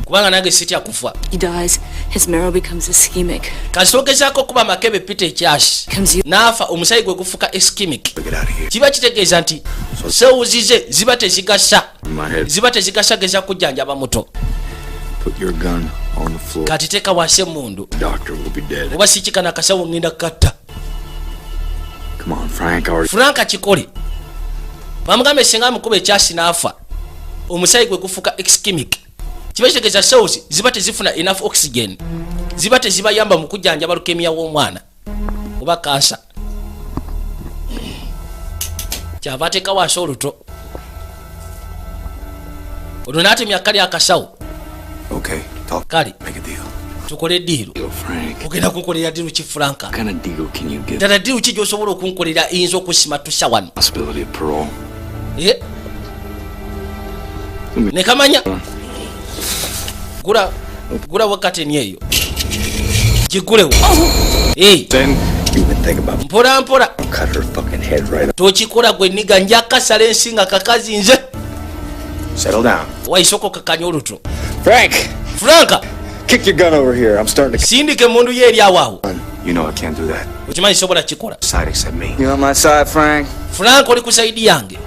Kubanga nange siti akufa. He dies, his marrow becomes ischemic. Kasogezaako kuba makebe pita ekyasi. N'afa omusayi gwe gufuka ischemic. Kiba kitegeeza nti sewuzize ziba tezigasa. Ziba tezigasa geza kujjanjaba muto. Put your gun on the floor. Kati teeka wansi emmundu. Doctor will be dead. Oba sikikana akasawo ngenda katta. Come on, Frank. Frank akikole. Bamugambe singa amukuba ekyasi n'afa. Omusayi gwe gufuka ischemic. Kiba kitegeeza cells ziba tezifuna enough oxygen. Ziba tezibayamba mu kujjanjaba leukemia w'omwana. Oba kansa. Kyava ateeka wansi oluto. Olwo n'atemya kali akasawo. Okay, talk. Kali. Make a deal. Tukole deal. Frank. Ogenda kunkolera deal ki Franka? What kind of deal can you give? Dada deal ki gy'osobola okunkolera eyinza okusimatusha wano? Possibility of parole. Yeah. Ne kamanya. Gula wakateni eyo. Gigulewo. Hey. Then you would think about Mpola. cut her fucking head right off. Tochikola gwe niga njakasala ensinga kakazi nze. Settle down. Waisoko kakanya oluto. Franka! Kick your gun over here. I'm starting to... Sindike mundu ye eri awawo. You know I can't do that. Okimanyi sobola kikola. Side except me. You on my side, Frank? Frank oli ku saidi yange.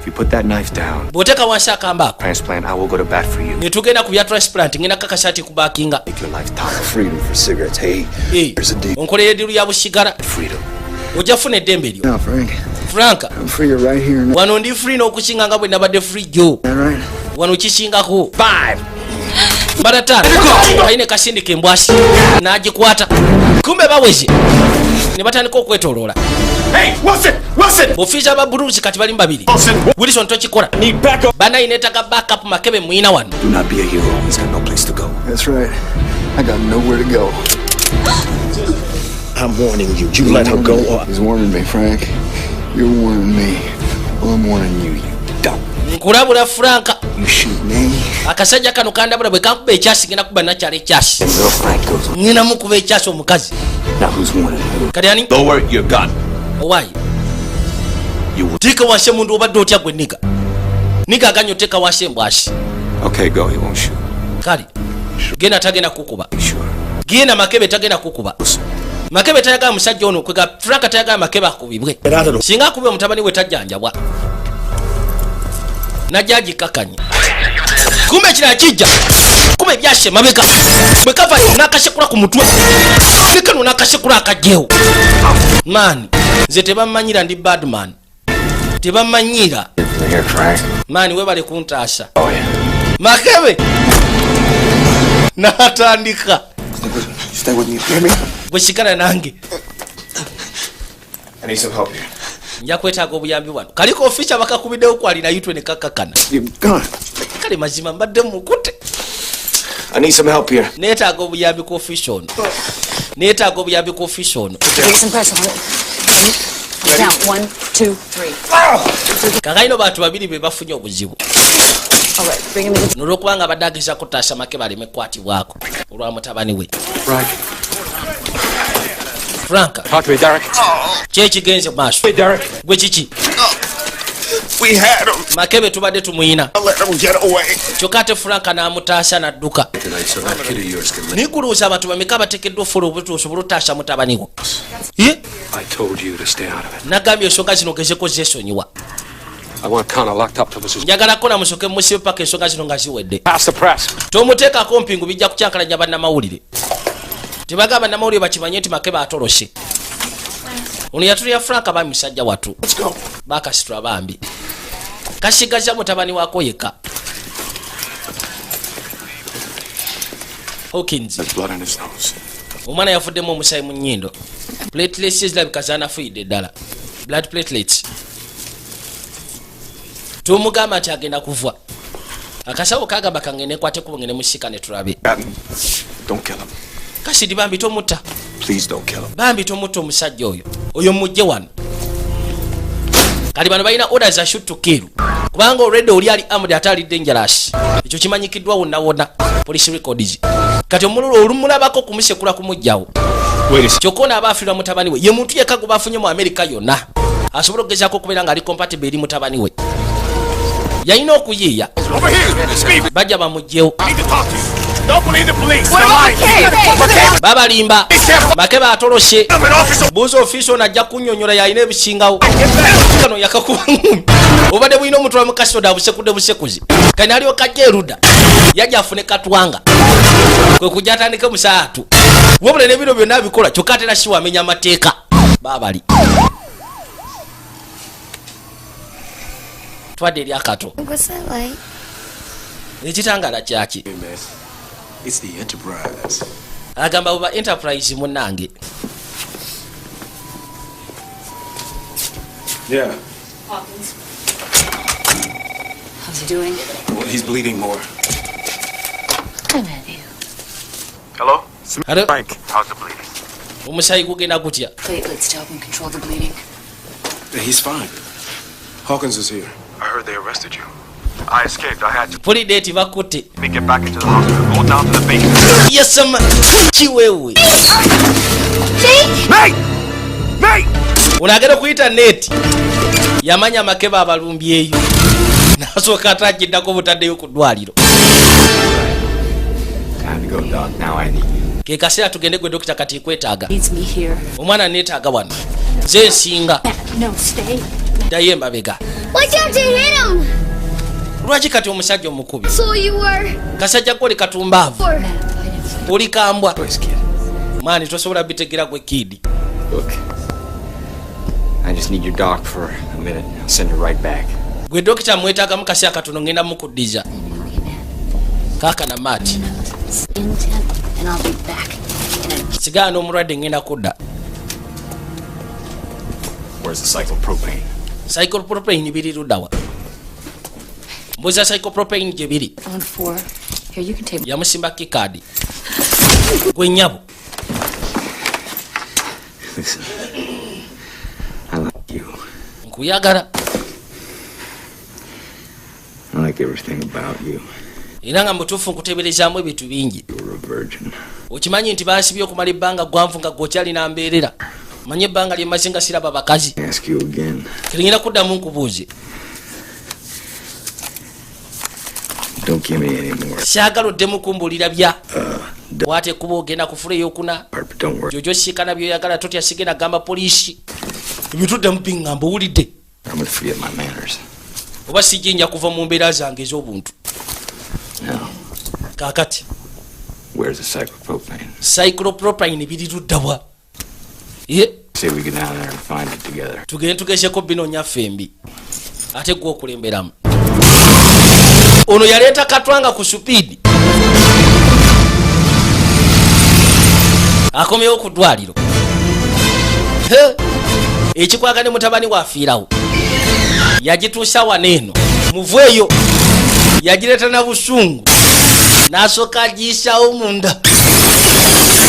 If you put that knife down, bw'oteeka wansi akambaako. transplant, I will go to bat for you. Ne tugenda ku bya transplant ngenda kakasati kubaakinga. Make your life tough. Freedom for cigarettes. Hey, here's a deal. Onkolera ediru ya busigala. Freedom. Ojja funa eddembe lyo. Now, Frank. Franka. I'm free right here. Wano ndi free n'okusinga nga bwe nabadde free jo. All right. Wano kisingako. 5. Mbada 5. Ayine kasindika embwasi. N'agikwata. Kumbe baweze. Ne batandika okwetoloola. Hey, Wilson! Ofiisa ba Bruce kati bali babiri. Wilson tokikola. Need backup. Bana inetaka backup makebe mwina wano. Do not be a hero. He's got no place to go. That's right. I got nowhere to go. I'm warning you. You let her go or... He's warning me, Frank. You're warning me. Well, I'm warning you. You don't. Nkulabula Franka. You shoot me. Akasajja kano kandabula bwe kankuba ekyasi ngenda kuba nakyala ekyasi. And little Frank goes... Ngenda mukuba ekyasi omukazi. Now who's warning you? Kati ani? Lower your gun. Why? You will... Tika wansi mundu obadde otya gwe niga. Niga aganyo teka wansi embwasi. Okay, go. He won't shoot. Kali. Genda tagenda kukuba. Sure. Genda makebe tagenda kukuba. Makebe tayagala musajja ono kwega Franka tayagala makebe akubibwe. Singa akubye omutabani we tajjanjabwa. Najjaji kakanye. Kumbe kira kijja. Kumbe byashe mabeka. Bwe kava nakashekula ku mutwe. Bikano nakashekula akajeo. Man, nze tebamanyira ndi bad man. Tebamanyira. Here, Frank. Man, webale kuntaasha. Oh, yeah. Makebe. Natandika. Stay with me. You hear me? Bwe shikana nange. I need some help here. Nja kwetaaga obuyambi wano. Kaliko officer bakakubiddewo kwali na yitwe ne kakakana. You're gone. Kale mazima mbadde mukute. I need some help here. Neetaaga obuyambi ku officer ono. Neetaaga obuyambi ku officer ono. Bring some pressure on it. Down. 1, 2, 3. Kakaino bantu babiri be bafunye obuzibu. All right, bring him in. Nolwokubanga badagisa kutaasa make baleme kwatibwako olwa mutabani we. Right. Franka. Talk to me, Derek. Kyekigenze maaso. Hey, Derek. Gwe kiki? We had him. Makebe tubadde tumuyina. I let him get away. Kyokka ate Franka n'amutaasa n'adduka. Tonight, so that kid of yours can live. Nikuluuza abantu bameka bateekeddwa ofula obutuusobola otaasa mutabani wo. Ye? I told you to stay out of it. Nagambye ensonga zino gezeko zeesonyiwa. I want Connor locked up till this is Njagala kona musoke musibe paka ensonga zino nga ziwedde. past the press. Tomuteekako mpingu bijja kucyankalanya bannamawulire. Tebagamba bannamawulire bakimanye nti Makebe atolose. Ono yatulya Franka bami musajja watu. Bakasitula bambi. Kasigaza mutabani wako yekka. Hawkins. There's blood on his nose. Omwana yafuddemu omusaayi mu nnyindo. Platelets zirabika zaanafiidde ddala. Blood platelets. Tumugamba nti agenda kuvwa. Akasawo kagamba kangene kwate kubongene musika ne tulabe. Don't kill him. Kasidi bambi tomutta. Please don't kill him. Bambi tomutta omusajja oyo. Oyo mujje wano. Kali bano balina orders za shoot to kill. Kubanga already oli ali armed atali dangerous. Ekyo kimanyikiddwa wonna wonna. Police records. Kati omululu olumulabako kumusekula kumujjawo. Kyokona abaafirwa mutabani we. Ye muntu yekka gwe bafunye mu America yonna. Asobola okugezaako okubeera nga ali compatible eri mutabani we. Yalina okuyiiya. Bajja bamugjewo. Babalimba. Makebe atoloshe. Buuza ofiisi ono ajja kunnyonnyola yalina ebisingawo. Kano yakakuba ngumi. Obadde bulina omutwe mukasoda busekudde busekuzi. Kani alyoka ajja eruda. Yajja afune katwanga. Kwe kujja atandike musaatu. Wabula n'ebiro byonna abikola kyokka ate era si wamenya amateeka. Baabali. Twadde eri akato. What's that like? Ekitangala kyaki. Hey, man. It's the Enterprise. Agamba buba Enterprise munnange. Yeah. Hawkins. How's he doing? Well, he's bleeding more. Come at you. Hello? Hello? Frank. How's the bleeding? Omusaayi gugenda gutya. Platelets to help him control the bleeding. He's fine. Hawkins is here. I heard they arrested you. I escaped. I had to. Puli date bakutte. Let me get back into the hospital. Go down to the basement. Yes, sama. Kiwewe. Mate! Mate! Unagenda kuyita net. Yamanya Makebe abalumbyeyo. Nasooka atajiddako butaddeyo ku ddwaliro. Time to go, Doc. Now I need you. Ke kaseera tugende gwe dokita kati kwetaaga. Needs me here. Omwana neetaaga wano. Nze nsinga. No, stay. Ddayo emabega. Why can't you hit him? Lwaki kati omusajja omukubi? So you were. Kasajja gwe oli katumbaavu. For. Oli kambwa. Boys, kid. Mwani tosobola bitegera gwe kidi. Look. I just need your doc for a minute. I'll send you right back. Gwe dokita mwetaagamu kaseera katono ngenda mukuddiza. Kaaka na maati. In 10, and I'll be back. Sigala n'omulwadde ngenda kudda. Where's the cyclopropane? Cyclopropane biri luddawa. Mbuuza cyclopropane gye biri. On 4. Here, you can take. Yamusimba kikaadi. Gwe nnyabo. Listen. I like you. Nkuyagala. I like everything about you. Era nga mutuufu nkuteeberezaamu ebintu bingi. You're a virgin. Okimanyi nti baasibye okumala ebbanga gwanvu nga gwokyalina mbeerera. Manye ebbanga lyemmaze nga siraba bakazi. I ask you again. Teringera kuddamu nkubuuze. Don't give me any more. Saagala oddemu kumbuulira bya. Bw'ate kuba ogenda kufula ey'okuna. But don't worry. Jojo siikana byoyagala totya sigenda gamba poliisi. Ebituddemu biŋŋamba owulidde. I'm gonna forget my manners. Oba sijjinja kuva mu mbeera zange ez'obuntu. Now, Kaakati. where's the cyclopropane? Cyclopropane biri luddawa. Ye. Say we get down there and find it together. Tugende tugezeeko binoonya ffembi. Ate gwe okulemberamu. Ono yaleeta katwanga ku supiidi. Akomyewo ku ddwaliro. ekikwaga ne mutabani wafiirawo yagituusa waneeno muveeyo yagireeta na busungu n'asooka agiyisawo munda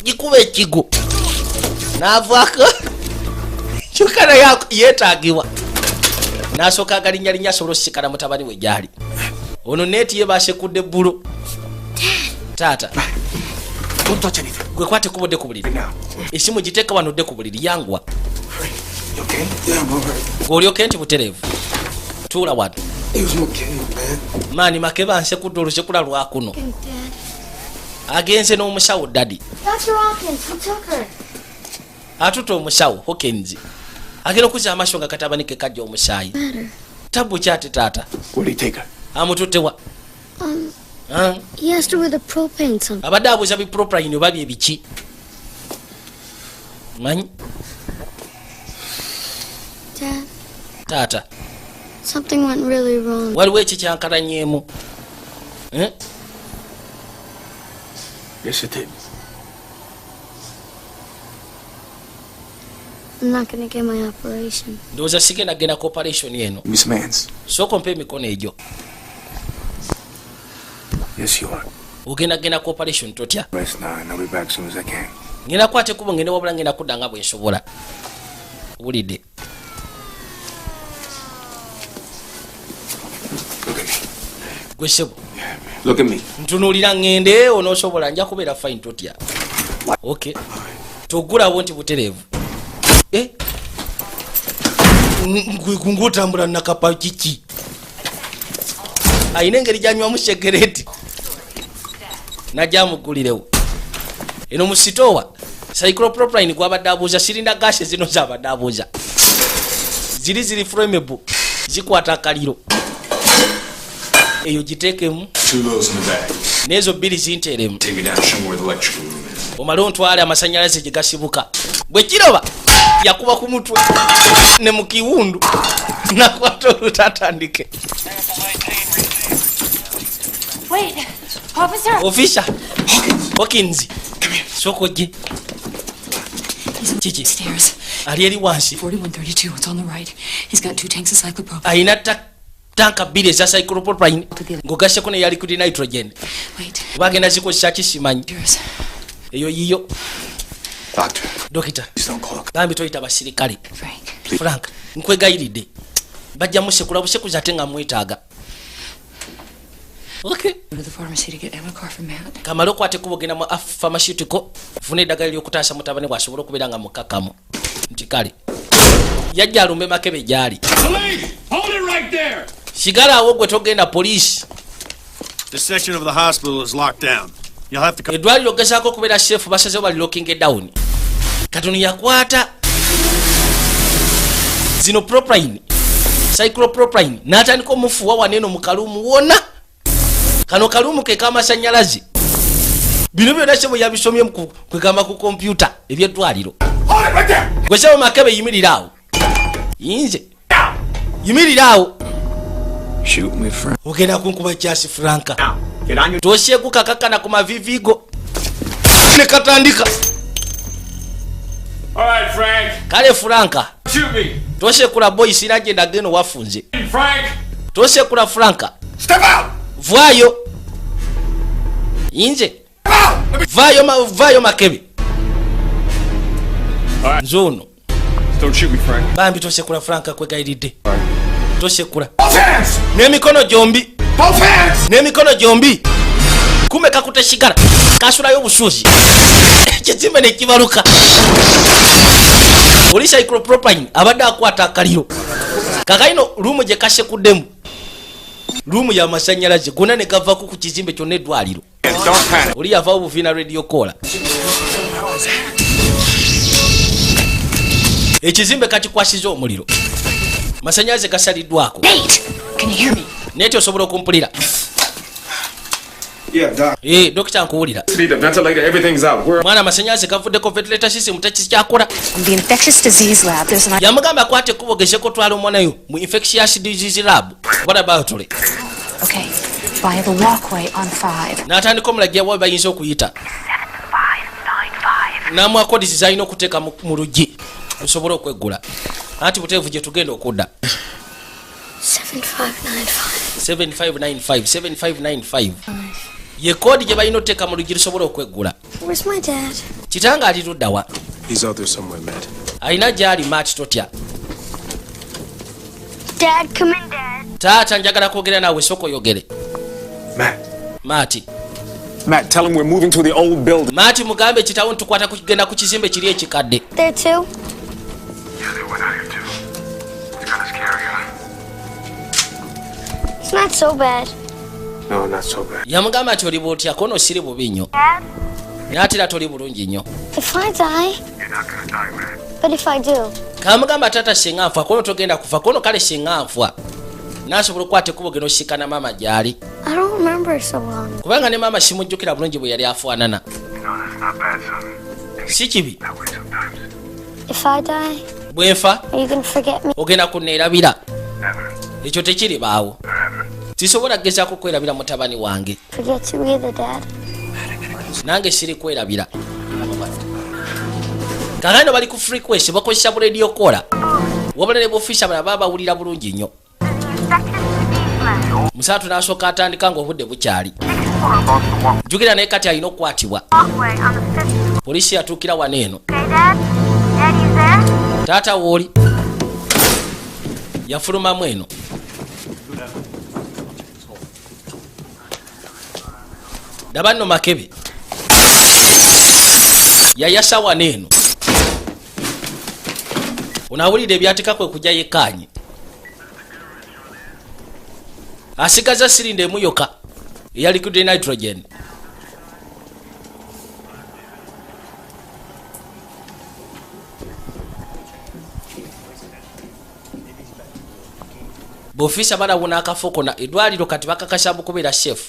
gikuba ekigo n'avaako kyokana yeetaagibwa n'asooka agalinnyalinnya asobola okusikana mutabani we gyali ono neeti ye baasekudde bbulo taata gwe kwate kubodde ku buliri esimu giteeka wanodde ku buliri yangwa gw'olyoke nti butereevu tuula wano maani makeba nsekudde olusekula lwakuno agenze n'omusawo dadi atuta omusawo Hawkins agenda okuzza amaaso nga katabani ke kajja omusaayi tabu kyate taata amututtewa abadde abuuza bipropine oba byebiki manyi taata waliwo ekikyankalanyeemu Yes, it did. I'm not gonna get my operation. ndowooza sigenda genda ku operation eno Miss Mans. sooka ompa emikono egyo Yes, you are. ogenda genda ku operation totya Rest now, and I'll be back as soon as I can. ngenda kwate kubo ngenda wabula ngenda kudda nga bwe nsobola wulidde gwe ssebo Look at me. ntunuulira ngende onoosobola nja kubeera fine totya okay togulawo nti butereevu ngutambula nakapa kiki ayina engeri janywamu segereti najamugulirewo eno musitowa cyclopropline gwabadde abuuza sirinda gasi zino zabadde abuuza ziri flammable zikwata akaliro eyo giteekemu n'ezo bbiri zinteeremu omale ontwale amasanyalaze gye gasibuka bwe kiroba yakuba ku mutwe ne mu kiwundu nakwata olutatandike ofisa Hawkins soko gye kiki ali eri wansi ayina tanka bbiri eza cyclopropine ng'ogasseko ne liquid nitrogen bagenda zikozesa kisimanyi eyo yiyo dokita bambi toyita basirikale Frank nkwegayiridde bajja musekula busekuza ate nga mwetaaga okay kamale okwate kuba ogenda mu pharmaceutical funa eddagala eryokutaasa mutabani bw'asobola okubeera nga mukakamu nti kale yajja alumbe makebe gyali sigala awo gwe togenda poliisi eddwaliro ogezaako okubeera shefu basazeho balilokinge down katono yakwata zino propline cyclopropine n'atandika omufuwa waneeno mu kaluumu wona kano kaluumu ke k'amasanyalaze bino byonna sebo yabisomye kwegamba ku kompyuta ebyeddwaliro gwesebo makebe yimirira awo yinze yimirira awo ogenda kunkuba Kyaasi Franka tosyekukakakana ku mavivigo ne katandika kale Franka tosekula boyisi nagenda geno wafunze tosekula Franka vaayo yinze vaayo makebe nzono bambi tosekula Franka kwegayiridde tosekula n'emikono gyombi kume kakuteshigala kasulayo obusuuzi ekizimbe nekibaluka oli cyclopropine abadde akwata akaliro kakaino luumu gye kasekuddemu luumu yamasanyalaze gonna ne gavaku ku kizimbe kyonna eddwaliro oli yavaawo buviina radio kola ekizimbe kakikwasiza omuliro masanyalaze gasaliddwako neeti osobola okumpulira dokita nkuwulira mwana amasanyalaze gavuddeko ventilator system tekikyakola yamugamba akwate ekkubo gezeko twala omwanayo mu infectious disease lab laboratory n'atandika omulagi wawe bayinza okuyita namwa kodisi zalina okuteeka mu luggi osobole okweggula anti buteevu gye tugenda okudda 7595 ye koodi gye balina oteeka mu luggi lusobola okweggula. Kitanga ali luddawa? Alina gy'ali Matt, totya. Taata njagala kwogera naawe, sooka oyogere. Matt, tell him we're moving to the old building. Matt mugambe kitawo ntukwata kugenda ku kizimbe kiri ekikadde. There too? Yeah, they went out here too. It's kind of scary, huh? It's not so bad. No, not so bad. Yamugamba nti oli bwotya kono siri bubi nnyo. N'atera toli bulungi nnyo. If I die, You're not gonna die, man. but if I do, Kamugamba taata singa nfa kono togenda kufa kono kale singa nfa. Nasobola okukwata ekkubo geno osikana maama gy'ali. I don't remember so long. Kubanga ne maama simujjukira bulungi bwe yali afaanana. You know, that's not bad, son. Si kibi. That way sometimes. If I die, Bwe nfa are you gonna forget me? ogenda kunneerabira. Never. Ekyo tekiribaawo. Forever. Sisobola kugezaako kwerabira mutabani wange. Forget you either, Dad. Nange siri kwerabira. Kangano bali ku frequency bakozesa bu radio kola. Wabula ne bofisa baba bawulira bulungi nnyo. Musatu n'asooka atandika ng'obudde bukyali. Jjukira naye kati alina okukwatibwa. Poliisi yatuukira wano eno. Taata wooli yafulumamu eno. Daba nno Makebe yayasa wano eno. Onawulira ebyatika kwe kujja yekkaanye. Asigaza sirinda emu yokka eya liquid nitrogen. Bofisa balawuna akafo konna eddwaliro kati bakakasa bukubeera chef.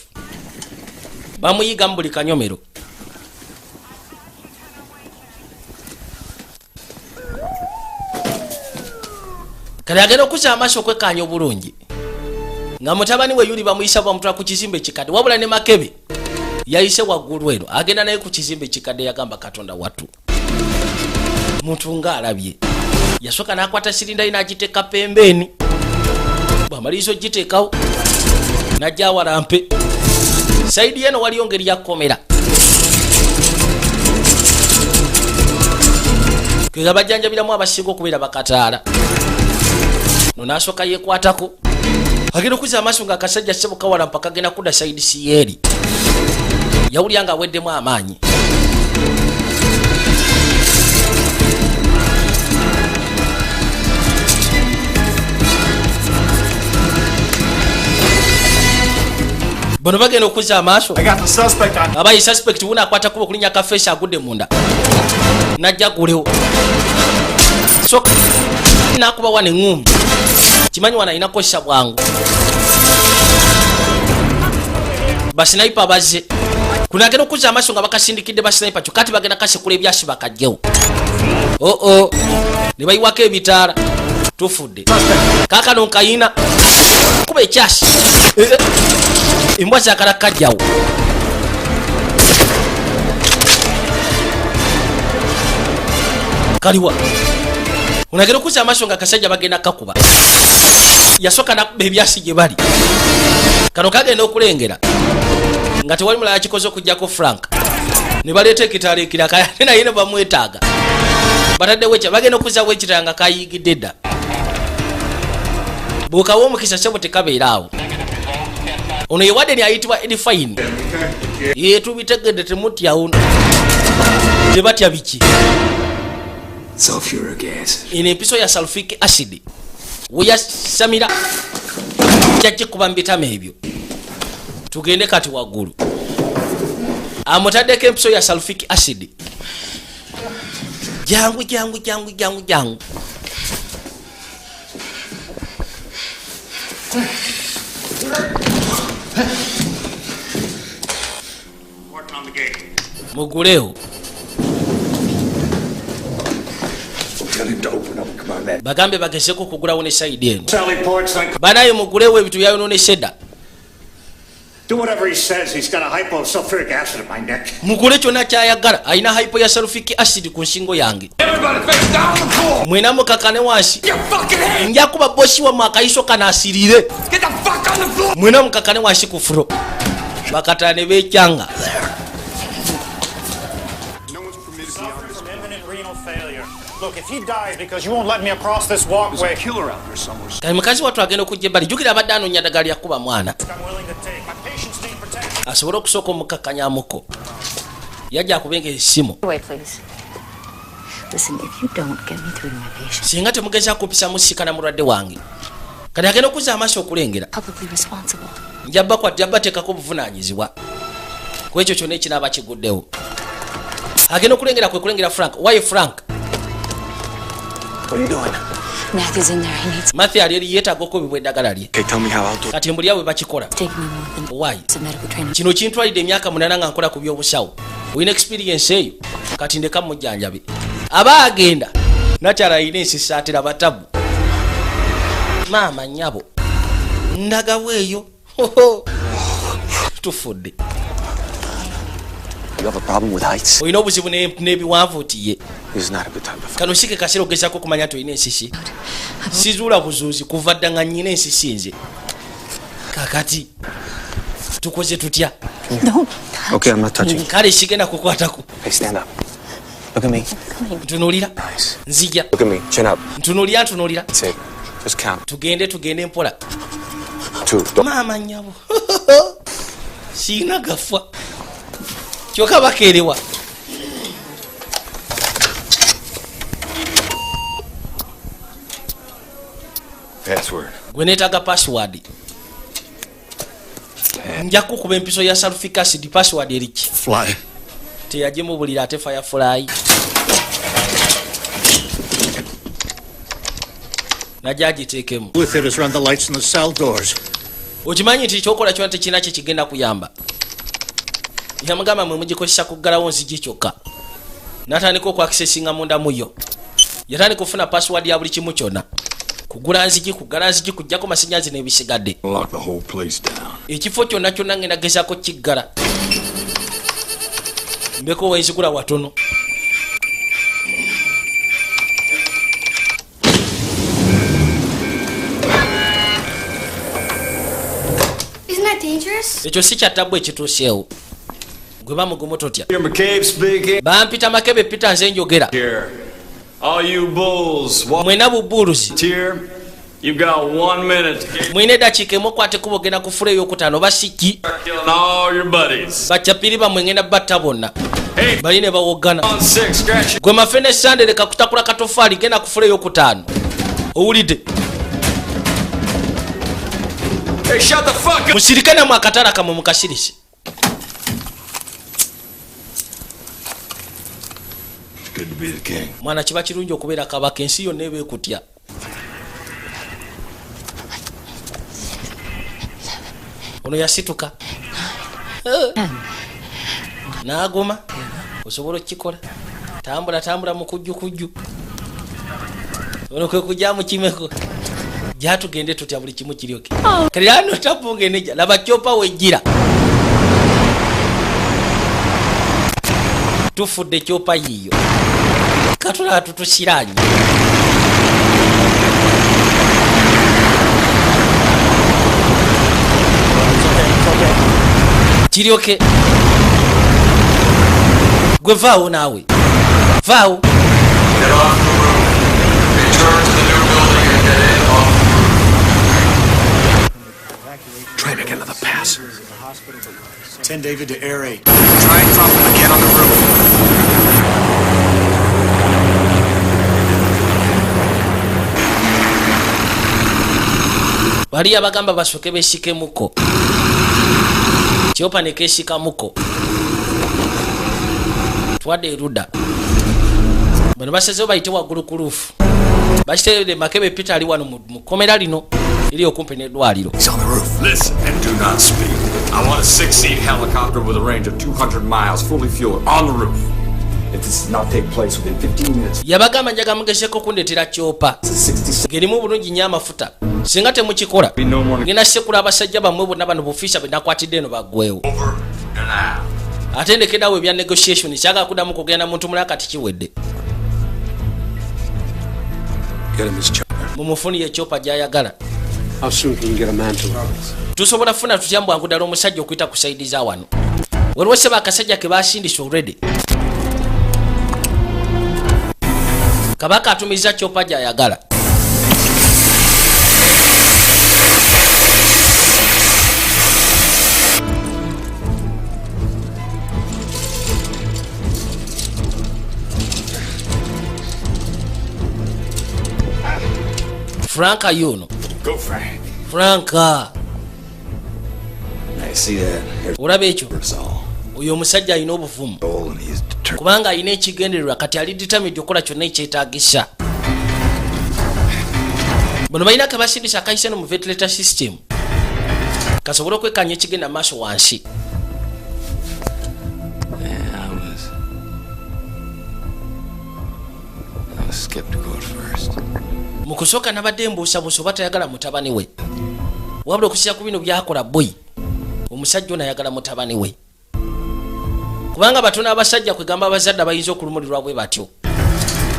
Bamuyiga mu buli kanyomero. Kale agenda okuzza amaaso okwekkaanya obulungi. Nga mutabani we yuli bamuyisa bamutwala ku kizimbe kikadde. Wabula ne Makebe yayise waggulu eno agenda naye ku kizimbe kikadde yagamba Katonda wattu. Muntu ng'alabye. Yasooka n'akwata sirinda ye n'agiteeka pembeeni. Bw'amaliriza ogiteekawo n'ajja awalampe. Saidi eno waliyo ngeri ya kkomera. Kega bajjanjabiramu abasinga okubeera bakataala. No n'asooka yeekwatako. Agenda okuzza amaaso ng'akasajja ssebuka walampa kagenda kudda Saidi Siyeeri. Yawulira nga aweddemu amaanyi. Bono bagenda okuzza amaaso. Abayi suspect wuna akwata kubo kulinya kafeesi agudde munda. Najja gulewo. So nakuba wane ngumbi. Kimanyi wana inakozesa bwangu. Basiniper bazze. Kuna agenda okuzza amaaso nga bakasindikidde basiniper kyo kati bagenda kasekula ebyasi bakajjewo. Ne bayiwako ebitaala. Tufudde. Kaakano nkayina. Kuba ekyasi. Embwa zaagala kajjawo. Kaliwa. Unagenda okuzza amaaso nga akasajja bagenda kakuba. Yasooka nakuba ebyasi gye bali. Kano kagenda okulengera. Nga tewali mulala kikoze okujjako Frank. Ne baleeta ekitaala ekiraka naye ne bamwetaaga. Bataddewo ekya bagenda okuzzawo ekitaala nga kayigidde dda. Bw'okawa omukisa sebo tekabeera awo. Ono ye wadeni ayitibwa Edifine. Ye tubitegedde temutyawo. Tebatya biki. Sulfuric acid. Eno empiso ya sulfuric acid. Weyasamira jajjikuba mu bitama ebyo. Tugende kati waggulu. Amutaddeko empiso ya sulfuric acid. Jangu. Mugulewo. Bagambe bagezeko kugulawo ne side eno. Banaye mugulewo ebintu byayonoonese dda. Do whatever he says. He's got a hyposulfuric acid in my neck. Mukule kyonna kyayagala alina hypo ya sulfuric acid ku nsingo yange. Mwena mukakane wansi. Nja kuba bosi wa mwakaiso kana asirire. Mwena mukakane wansi ku furo. Bakatane bekyanga. Look, if he dies because you won't let me across this walkway. There's a killer out there somewhere. Kali mukazi watu agenda okujja bali jukira abadde anoonya ddagala lyakuba mwana. Asobola okusooka omukakkanyamuko. Yajja akubenga essimu. Wait, please. Listen, if you don't get me through to my patient. Singa temugeza kupisa musikana mulwadde wange. Kati agenda okuzza amaaso okulengera. Publicly responsible. Njabba kwa jabba tekako obuvunaanyizibwa. Ku ekyo kyonna ekinaaba kiguddewo. Agenda okulengera kwe kulengera Frank. Why Frank? What are you doing? Matthew's in there. He needs. Matthew ali yeetaaga okubibwa eddagala lye. Okay, tell me how I'll do it. Kati mbuli awe bakikola. Taking me more than. Why? It's a medical training. Kino kintwalidde emyaka 8 nga nkola ku by'obusawo. Olina experience eyo. Kati ndeka mujjanjabe. Aba agenda. Nakyala alina ensisi atera batabu. Maama nnyabo. Ndagaweeyo. Tufudde. You have a problem with heights? Olina obuzibu n'ebiwanvu tiye. This is not a good time to fight. Kano sike kaseera ogezaako okumanya nti olina ensisi. Sizuula buzuuzi kuva dda nga nnyina ensisi nze. Kakati tukoze tutya? Don't. Okay, I'm not touching. Kale sigenda kukwatako. Hey, stand up. Look at me. Ntunuulira. Nice. Nzija. Look at me. Chin up. Ntunuulira. That's it. Just count. Tugende mpola. 2. Maama nnyabo. Siina gafa. Kyokka bakeerewa. Password. Gwe neetaaga password. Nja kukuba empiso ya sulfuric acid password eriki. Fly. Teyagimubulira ate firefly. Najja agiteekemu. With it is run the lights in the cell doors. Okimanyi nti kyokola kyona tekirina kye kigenda kuyamba. Yamugamba mwe mugikozesa kuggalawo nzigi kyokka. N'atandika okwakisesinga munda muyo. Yatandika okufuna password ya buli kimu kyonna. Kugula nzigi, kuggala nzigi, kuggyako masinyanzi n'ebisigadde. Lock the whole place down. Ekifo kyonna kyonna ngenda gezaako kiggala. Mbeko wenzigula watono. Isn't that dangerous? Ekyo si kyattabwa ekituuseewo. Gwe bamugumu totya. Here, McCabe speaking. Bampita Makebe Peter nze njogera. Here. All you bulls, walk Mwena bubuluzi. here. You've got 1 minute to get Mwine eddakiika emu okwate kuba ogenda kufula ey'okutaano basiki. killing all your buddies. Bakyapiri bamwe ngenda batta bonna. Hey, Bali ne bawoggana. on 6, scratch. Gwe mafene sande leka kutakula katofaali genda kufula ey'okutaano. Owulidde? Hey, shut the fuck up. Musirike namwe akatala kamwe mukasirisi. It's good to be the king. Mwana kiba kirungi okubeera kabaka ensi yonna eba ekutya. Ono yasituka. N'agoma. Osobola okukikola. Tambula mu kujju. Ono kwe kujja mu kimeko. Gyatugende tutya buli kimu kiryoke. Kale ano tapunge neja laba kyopa wejjira. Tufudde kyopa yiyo. Katula tutusiranye. Kiryoke. Gwe vaawo naawe. Vaawo. Get off the roof. Return to the new building and get in off. Try to get another pass. 10 David to Air 8. Try and drop him again on the roof. Bali abagamba basooke beesikemuko. Kyopa ne keesikamuko. Twadde erudda. Bano basazeewo bayite waggulu ku luufu. Bakiteredde Makebe Peter ali wano mu kkomera lino eri okumpi n'eddwaliro. He's on the roof. Listen and do not speak. I want a 6-seat helicopter with a range of 200 miles, fully fueled, on the roof. If this does not take place within 15 minutes, yabagamba njaga mugezeko kundetera chopa ngerimu bulungi nnyo amafuta singa temukikola ngenda sekula abasajja bammwe bonna bano bufisa benakwatidde eno baggwewo ate ndekeddawo ebya negotiation kyaga kuddamu kugenda muntu mulala kati kiwedde mumufunire chopa gyayagala tusobola kufuna tutya mbwangu ddala omusajja okuyita ku saidi za wano waliwo seba akasajja ke basindisa already kabaka atumiza chopa gyayagala Franka yuno. go Frank. Franka. I see that. Olabe ekyo. Oyo omusajja alina obuvumu. Kubanga alina ekigendererwa kati ali determined okukola kyonna ekyetaagisa. Bano balina kabasindisa akayise no mu ventilator system. Kasobola okwekanya ekigenda maaso wansi. I was skeptical at first. Mukusooka nabadde mbuusabuusa oba tayagala mutabani we. Wabula okusinziira ku bino byakola boy. Omusajja ono ayagala mutabani we. Kubanga batono abasajja kwegamba abazadde bayinza okulumulirwa bwe batyo.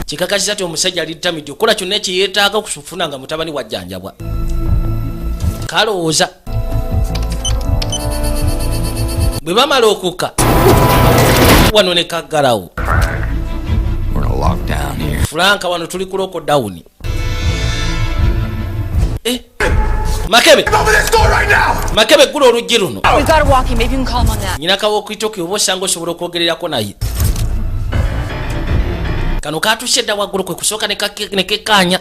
Kikakasiza ti omusajja ali determined okukola kyonna ekiyeetaaga okufuna nga mutabani wajjanjabwa. Kalowooza. Bwe bamala okukka wano ne kaggalawo. We're in a lockdown here. Franka wano tuli ku lockdown. Makebe! Makebe gula oluggi luno. We've got to walk him. Maybe you can call him on that. Nyina kawo okuyitoki oba osanga osobola okwogererako naye. Kano kaatuuse edda waggulu kwe kusooka ne kekkaanya.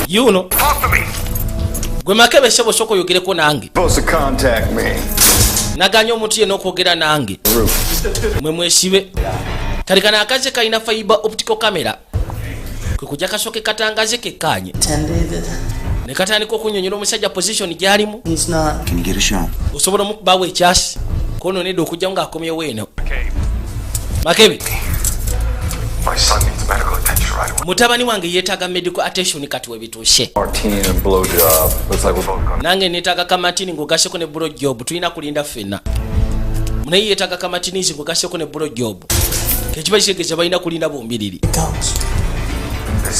Yuno. Gwe Makebe sebo soko yogereko nange. Naganya omuntu yenna okwogera nange. Mwe mwesibe. Kalikana akaze kalina fiber optical camera. Kwe kujja kasooke katangaze kekkaanye. Ne katandika okunyonyola omusajja position gy'alimu. Can you get a shot? Osobola omukubawo ekyasi. Kono nedda okujja nga akomyewo eno. Makebe. Mutabani wange yeetaaga medical attention kati we bituuse. Nange neetaaga kamatini ng'ogaseko ne blow job tulina kulinda ffenna. Munaye yeetaaga kamatini ng'ogaseko ne blow job. Kekiba kitegeeza balina kulinda bombiriri.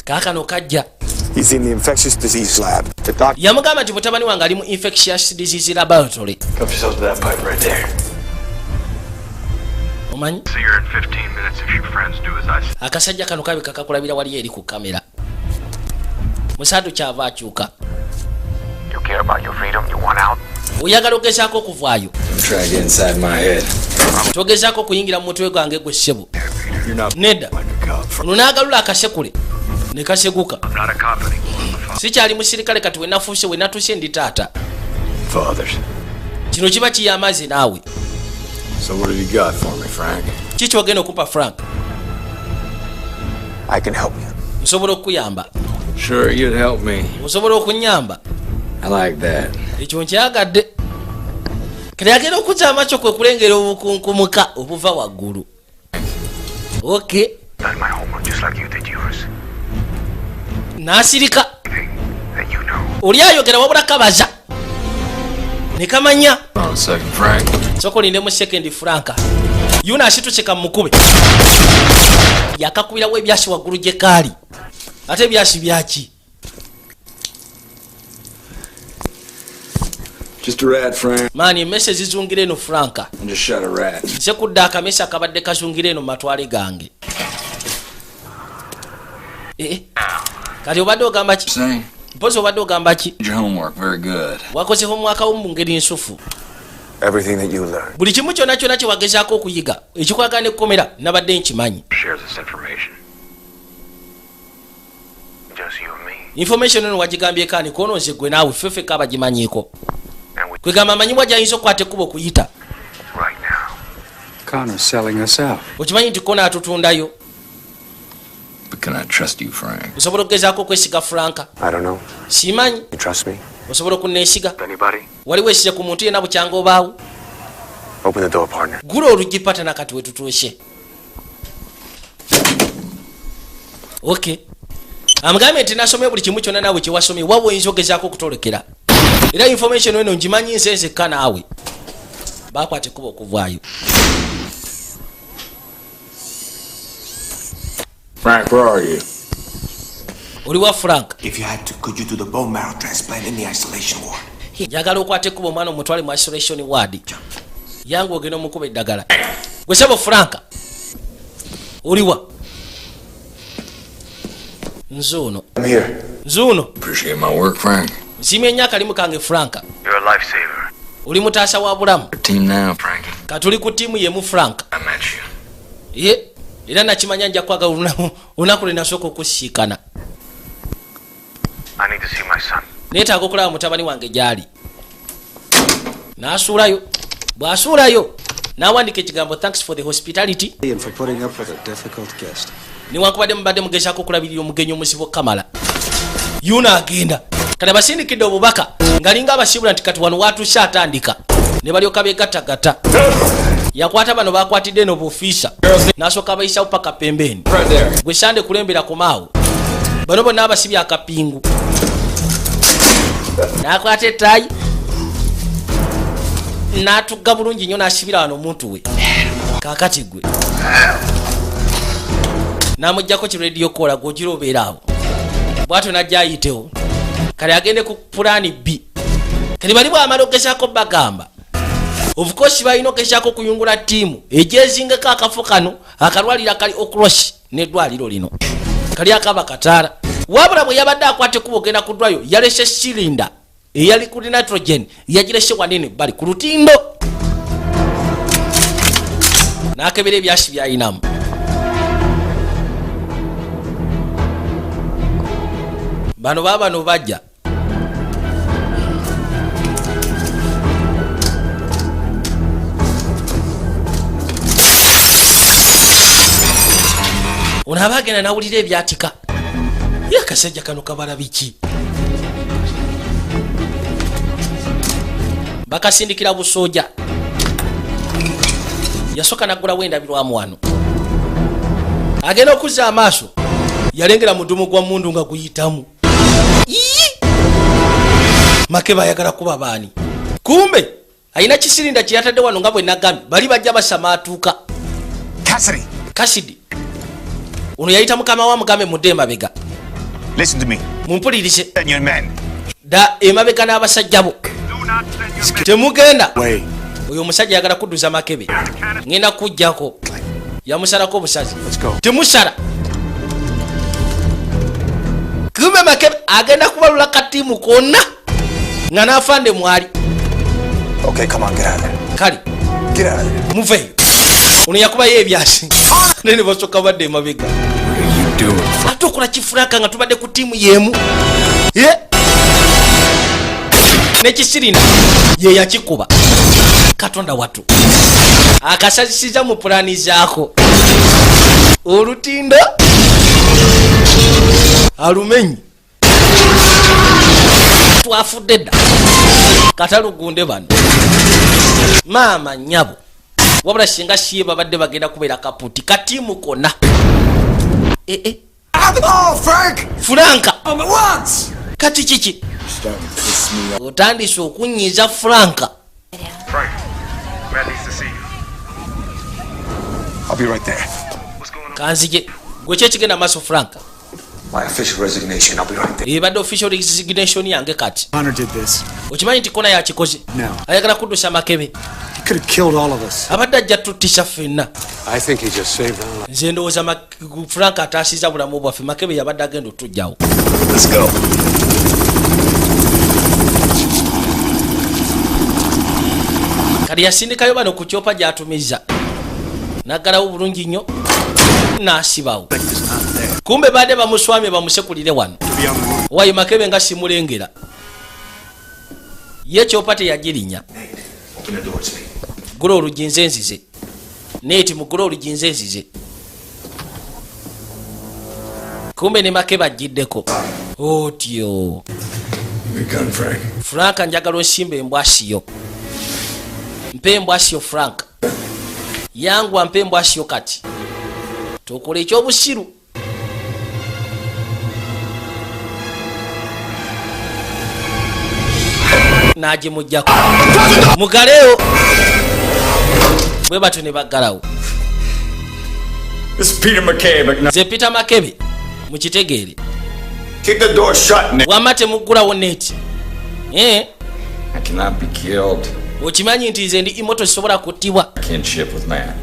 Kaakano kajja. He's in the infectious disease lab. The doctor. Yamugamba nti mutabani wange ali mu infectious disease laboratory. Cuff yourself to that pipe right there. Omanyi? See her in 15 minutes if your friends do as I say. Akasajja kano kabe kakakulabira wali eri ku kamera. Musadu kyava akyuka. You care about your freedom? You want out? Oyagala ogezaako okuvaayo. Try to get inside my head. Togezaako okuyingira mu mutwe gwange gwe ssebo. Nedda. Nunaagalula akasekule. Ne kaseguka. I'm not a cop anymore. Sikyali musirikale kati we nafuuse we natuuse ndi taata. Fathers. Kino kiba kiyamaze naawe. So what have you got for me, Frank? Kiki ogenda okupa Frank? I can help you. Nsobola okukuyamba. Sure, you'd help me. Osobola okunyamba. I like that. Ekyo nkyagadde. Kati agenda okuzza amaaso kwe kulengera obukunkumuka obuva waggulu. Okay. Done my homework just like you did yours. Naasirika. That you know. Oli ayogera wabula kabaza. Ne kamanya. Hold on a second, Frank. Soko lindemu sekendi Franka. Yuna asitutseka mukube. Yakakubirawo ebyasi waggulu gye kaali. Ate ebyasi byaki? Just a rat, Frank. Mani emmese zizungire eno Franka. I just shot a rat. Nze kudda akamese akabadde kazungire eno matwale gange. Kati obadde ogamba ki? Saying? Mpozi obadde ogamba ki? Did your homework very good. Wakoze homework wo mu ngeri nsufu. Everything that you learned. Buli kimu kyonna kyonna kye wagezaako okuyiga ekikwagala ekkomera nabadde nkimanyi. Shares this information. Just you and me. Information eno wagigambyeko ani kono nze gwe naawe ffeffeka abagimanyiiko. And we Kwegamba amanyibwa gy'ayinza okukwata ekkubo okuyita. right now. Connor's selling us out. Okimanyi nti kono atutundayo. But can I trust you, Frank? Osobola okugezaako okwesiga Franka? I don't know. Simanyi. You trust me? Osobola okunneesiga? Anybody? Wali weesize ku muntu yenna bukyanga obaawo? Open the door, partner. Gula olugi partner kati wetutuushe. Okay. Amugambe nti nasomye buli kimu kyonna naawe kyewasomye wabwe oyinza ogezaako okutolekera. Era information eno ngimanyi nzezekka naawe. Bakwate kuba okuvaayo. Frank, where are you? Oliwa Frank. If you had to, could you do the bone marrow transplant in the isolation ward? Njagala okwate kuba omwana omutwale mu isolation ward. Yangu ogenda omukuba eddagala. Gwe sebo Frank. Oliwa. Nzuno. I'm here. Nzuno. Appreciate my work, Frank. Nsimye nnyo akalimu kange Frank. You're a lifesaver. Oli mutaasa wa bulamu. Team now, Frankie. Katuli ku tiimu yemu Frank. I met you. Ye. Era nakimanya nja kwagala olunaku lwe nasooka okusiikana. I need to see my son. Neetaaga okulaba mutabani wange gy'ali. N'asuulayo. Bw'asuulayo n'awandika ekigambo thanks for the hospitality. And for putting up with a difficult guest. Newankubadde mubadde mugezaako okulabirira omugenyi omuzibu Kamala. Yuno agenda. Kale basindikidde obubaka ng'alinga abasibula nti kati wano waatuuse atandika. Ne balyoka beegattagatta. Yakwata bano bakwatidde eno bufiisa. N'asooka abayisawo paka pembeni. Gwe Sande kulembera komaawo. Bano bonna abasibye akapingu. N'akwata ettaayi. N'atugga bulungi nnyo n'asibira wano omuntu we. Kaakati gwe. N'amuggyako ki radio kola gw'ogira obeera awo. Bw'atyo n'ajja ayitewo. Kale agende ku pulaani B. Kale bali bw'amala ogezaako bagamba. Of course balina ogezaako okuyungula ttiimu egyezingako akafo kano akalwaliro akali Okrosh n'eddwaliro lino. Kali akaba kataala. Wabula bwe yabadde akwate kuba ogenda kuddwayo yalese silinda eyali ku nitrogen yagirese wanene bali ku lutindo. N'akebera ebyasi by'ayinamu. Bano baabano bajja. Ono abagenda nawulira ebyatika. Ye akasajja kano kabala biki? Bakasindikira busooja. Yasooka naggulawo endabirwamu wano. Agenda okuzza amaaso. Yalengera mudumu gwa mundu nga guyitamu. Makeba ayagala kuba baani. Kumbe ayina kisirinda kye yatadde wano nga bwe nagambye bali bajja basamaatuuka. Cassidy. Ono yayita mukama wa mugambe mudde emabega. Listen to me. Mumpulirize. And your men. Da emabega n'abasajja bo. Temugenda. Wait. Oyo omusajja yagala kudduza Makebe. Ngenda kujjako. Yamusalako obusazi. Let's go. Temusala. Kumbe Makebe agenda kubalula katiimu konna nga n'afande mwali. Okay, come on, get out of there. Kale. Get out of there. Muveeyo. Ono yakubayo ebyasi. Nene basooka badde emabega. Ate okola kifuraka nga tubadde ku ttiimu y'emu. Nekisirina ye yakikuba. Katonda watu. Akasazisiza mu pulaani zaako. Olutindo. Alumenyi. Twafudde dda. Katalugunde bano. Maama nnyabo. Wabula singa siye babadde bagenda kubeera kaputi katiimu konna. Franka. Kati kiki? Otandise okunyiza Franka. Frank, Brad needs to see you. I'll be right there. What's going on? Kanzije. Gwe kyekigenda maaso Franka. My official resignation, I'll be right there. Ebadde official resignation yange kati. Connor did this. Okimanyi nti kona yakikoze? No. Ayagala kuddusa Makebe. He could have killed all of us. Abadde ajja tuttisha ffenna. I think he just saved our lives. Nze ndowooza Franka ataasiza bulamu bwaffe. Makebe yabadde agenda otujjawo. Let's go. Kali yasindikayo bano ku kyopa gy'atumiza. Naggalawo bulungi nnyo. N'asibawo. Kumbe badde bamuswamye bamusekulire wano. Wayi Makebe nga simulengera. Ye kyopa teyagirinya. Gula oluggi nze nzize. Neeti mugula oluggi nze nzize. Kumbe ne Makebe agiddeko. Otyo. Franka njagala osimba embwasiyo. mpembo asyo Frank yangwa mpembo asyo kati tokola ekyobusiru. Naje mujjako mugaleo bwe batu ne baggalawo. This is Peter McCabe. Ze Peter McCabe mukitegeere. Keep the door shut, Nick. Wamate muggulawo neti. I cannot be killed. Okimanyi nti nze ndi imoto zisobola kuttibwa. Kinship with man.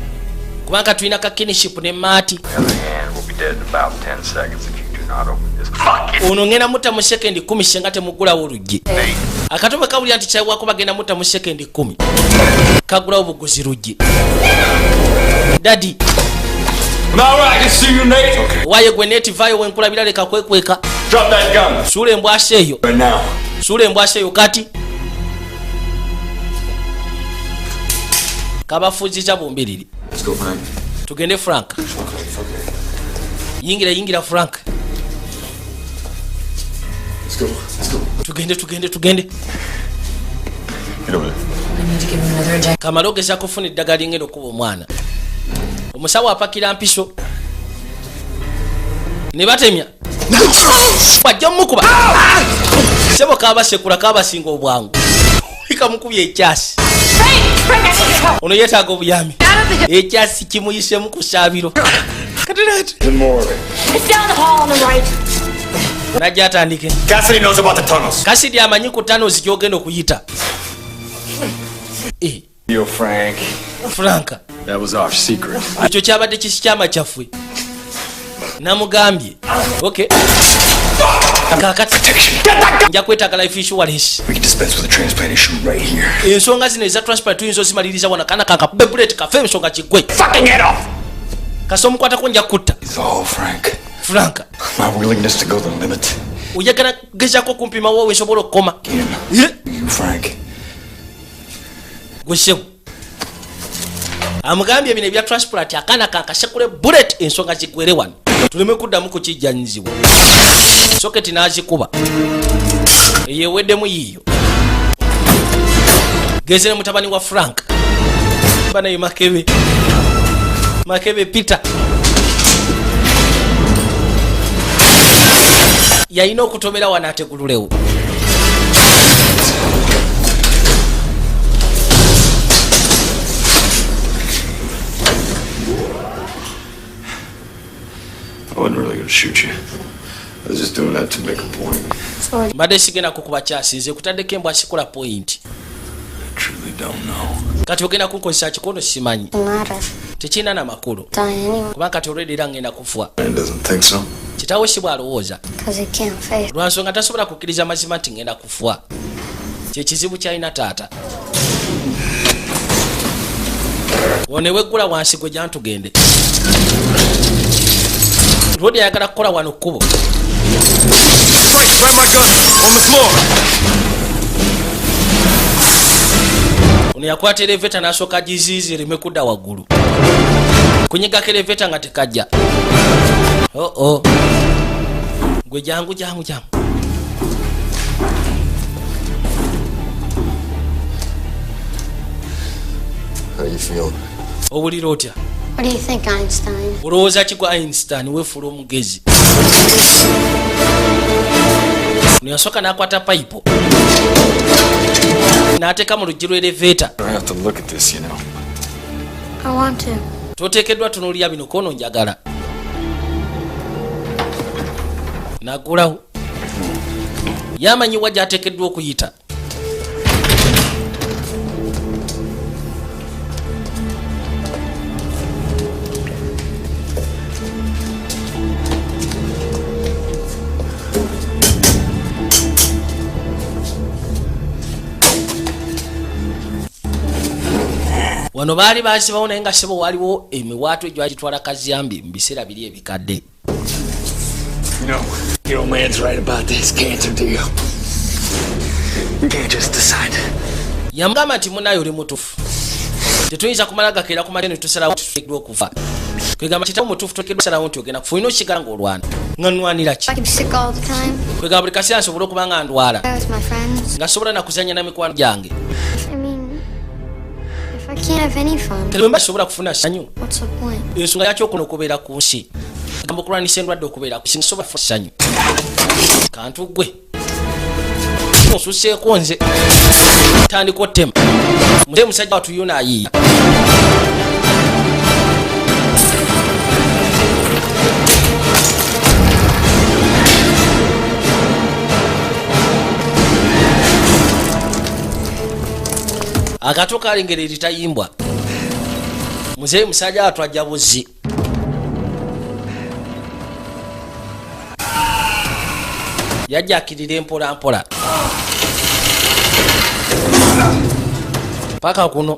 Kubanga tulina ka kinship ne maati. Ono ngena mutta mu sekendi 10 shenga temuggulawo oluggi. Akatobe kawulira nti kyawako bagenda mutta mu sekendi 10. Kagulawo buguzi luggi. Daddy. All right, I can see you, Nate. Okay. Waye gwe neti vayo wenkulabira leka kwekweka. Drop that gun. Sule embwashe eyo. Right now. Sule embwashe eyo kati. Kabafuziza bombiriri. Let's go, Frank. Tugende Frank. Okay. Yingira Frank. Let's go. Tugende. Get over there. I need to give him another injection. Kamaloge za kufuna eddagala lingendo kuba omwana. Omusawo apakira mpiso. Ne batemya. Bajja mukuba. Sebo kabasekula kabasinga obwangu. Ikamukubye ekyasi. Ono yetaaga obuyami. Ekyasi kimuyise mu kusabiro. Katirati. One more. It's down the hall on the right. Najja atandike. Cassidy knows about the tunnels. Cassidy amanyi ku tunnels gyogenda okuyita. Yo, Frank. Franka. That was our secret. Ekyo kyabadde kisikyama kyaffe. Namugambye. Okay. Kakati. Nja kwetaaga life insurance. We can dispense with the transplant issue right here. Ensonga zino eza transplant tuyinza ozimaliriza wano kana kakakube bullet kafe ensonga kigwe. Fucking head off! Kasi omukwatako nja kutta. It's all Frank. Franka. My willingness to go the limit. Oyagala gezaako kumpima wowe esobola okukoma. You, Frank. Gwesebo. Amugambye bino ebya transplant akaana kankasekule bullet ensonga zigwere wano. Tuleme kuddamu kukijjanyizibwa. Soketi n'azikuba. Eyeweddemu yiiyo. Gezere mutabani wa Frank. Banaye Makebe. Makebe Peter. Yalina okutobera wano ategululewo. I wasn't really going to shoot you. I was just doing that to make a point. Mbadde sigenda kukuba kyasi nze kutaddeko embwa asikola point. I truly don't know. Kati ogenda kunkozesa kikono simanyi. Tekirina na makulu. Kubanga kati already era ngenda kufa. Man doesn't think so. Kitaawe si bw'alowooza. Lwa nsonga tasobola kukkiriza mazima nti ngenda kufa. Kye kizibu kyalina taata. Wone weggula wansi gwe jja ntugende. Rodi ayagala kukola wano kkubo. Grab my gun on the floor. Ono yakwata eleveta n'asooka giziizi ereme kudda waggulu. Kunyigako eleveta nga tekajja. Gwe jangu. How you feeling? Owulira otya? What do you think, Einstein? Olowooza ki gwa Einstein weefuula omugezi? Ono yasooka n'akwata payipo n'ateeka mu luggi lw'eleveta. I have to look at this, you know. I want to. Toteekeddwa tunuulira bino koono njagala. N'aggulawo. Yamanyiwa gy'ateekeddwa okuyita. Wano baali bazibawo naye nga sebo waliwo emiwaato egyagitwala kaziyambi mu biseera biri ebikadde. You know, your old man's right about this cancer deal. You can't just decide. Yamugamba nti munayo oli mutuufu. Tetuyinza kumala gakeera ku matendo tusalawo tuteekeddwa okufa. Kwegamba kitabu mutuufu toteekeddwa kusalawo nti ogenda kufa. Olina okikigala ng'olwana. Nga nnwanira ki? I can be sick all the time. Kwegamba buli kaseera nsobole okuba nga ndwala. I was my friends. Nga sobola na kuzannya na mikwano gyange. I mean, I can't have any fun. Telemba sobora kufuna sanyu. What's the point? Ensonga yakyo kuno okubeera ku nsi. Gamba okulwanisa endwadde okubeera ku nsi soba sanyu. Kantu gwe. Osuseeko nze. Tandika ottema. Muze musajja watu yona ayiiya. Akato kalengera eritayimbwa. Muzeeyi musajja atwajja buzzi. Yajja akirira empola mpola. Paka kuno.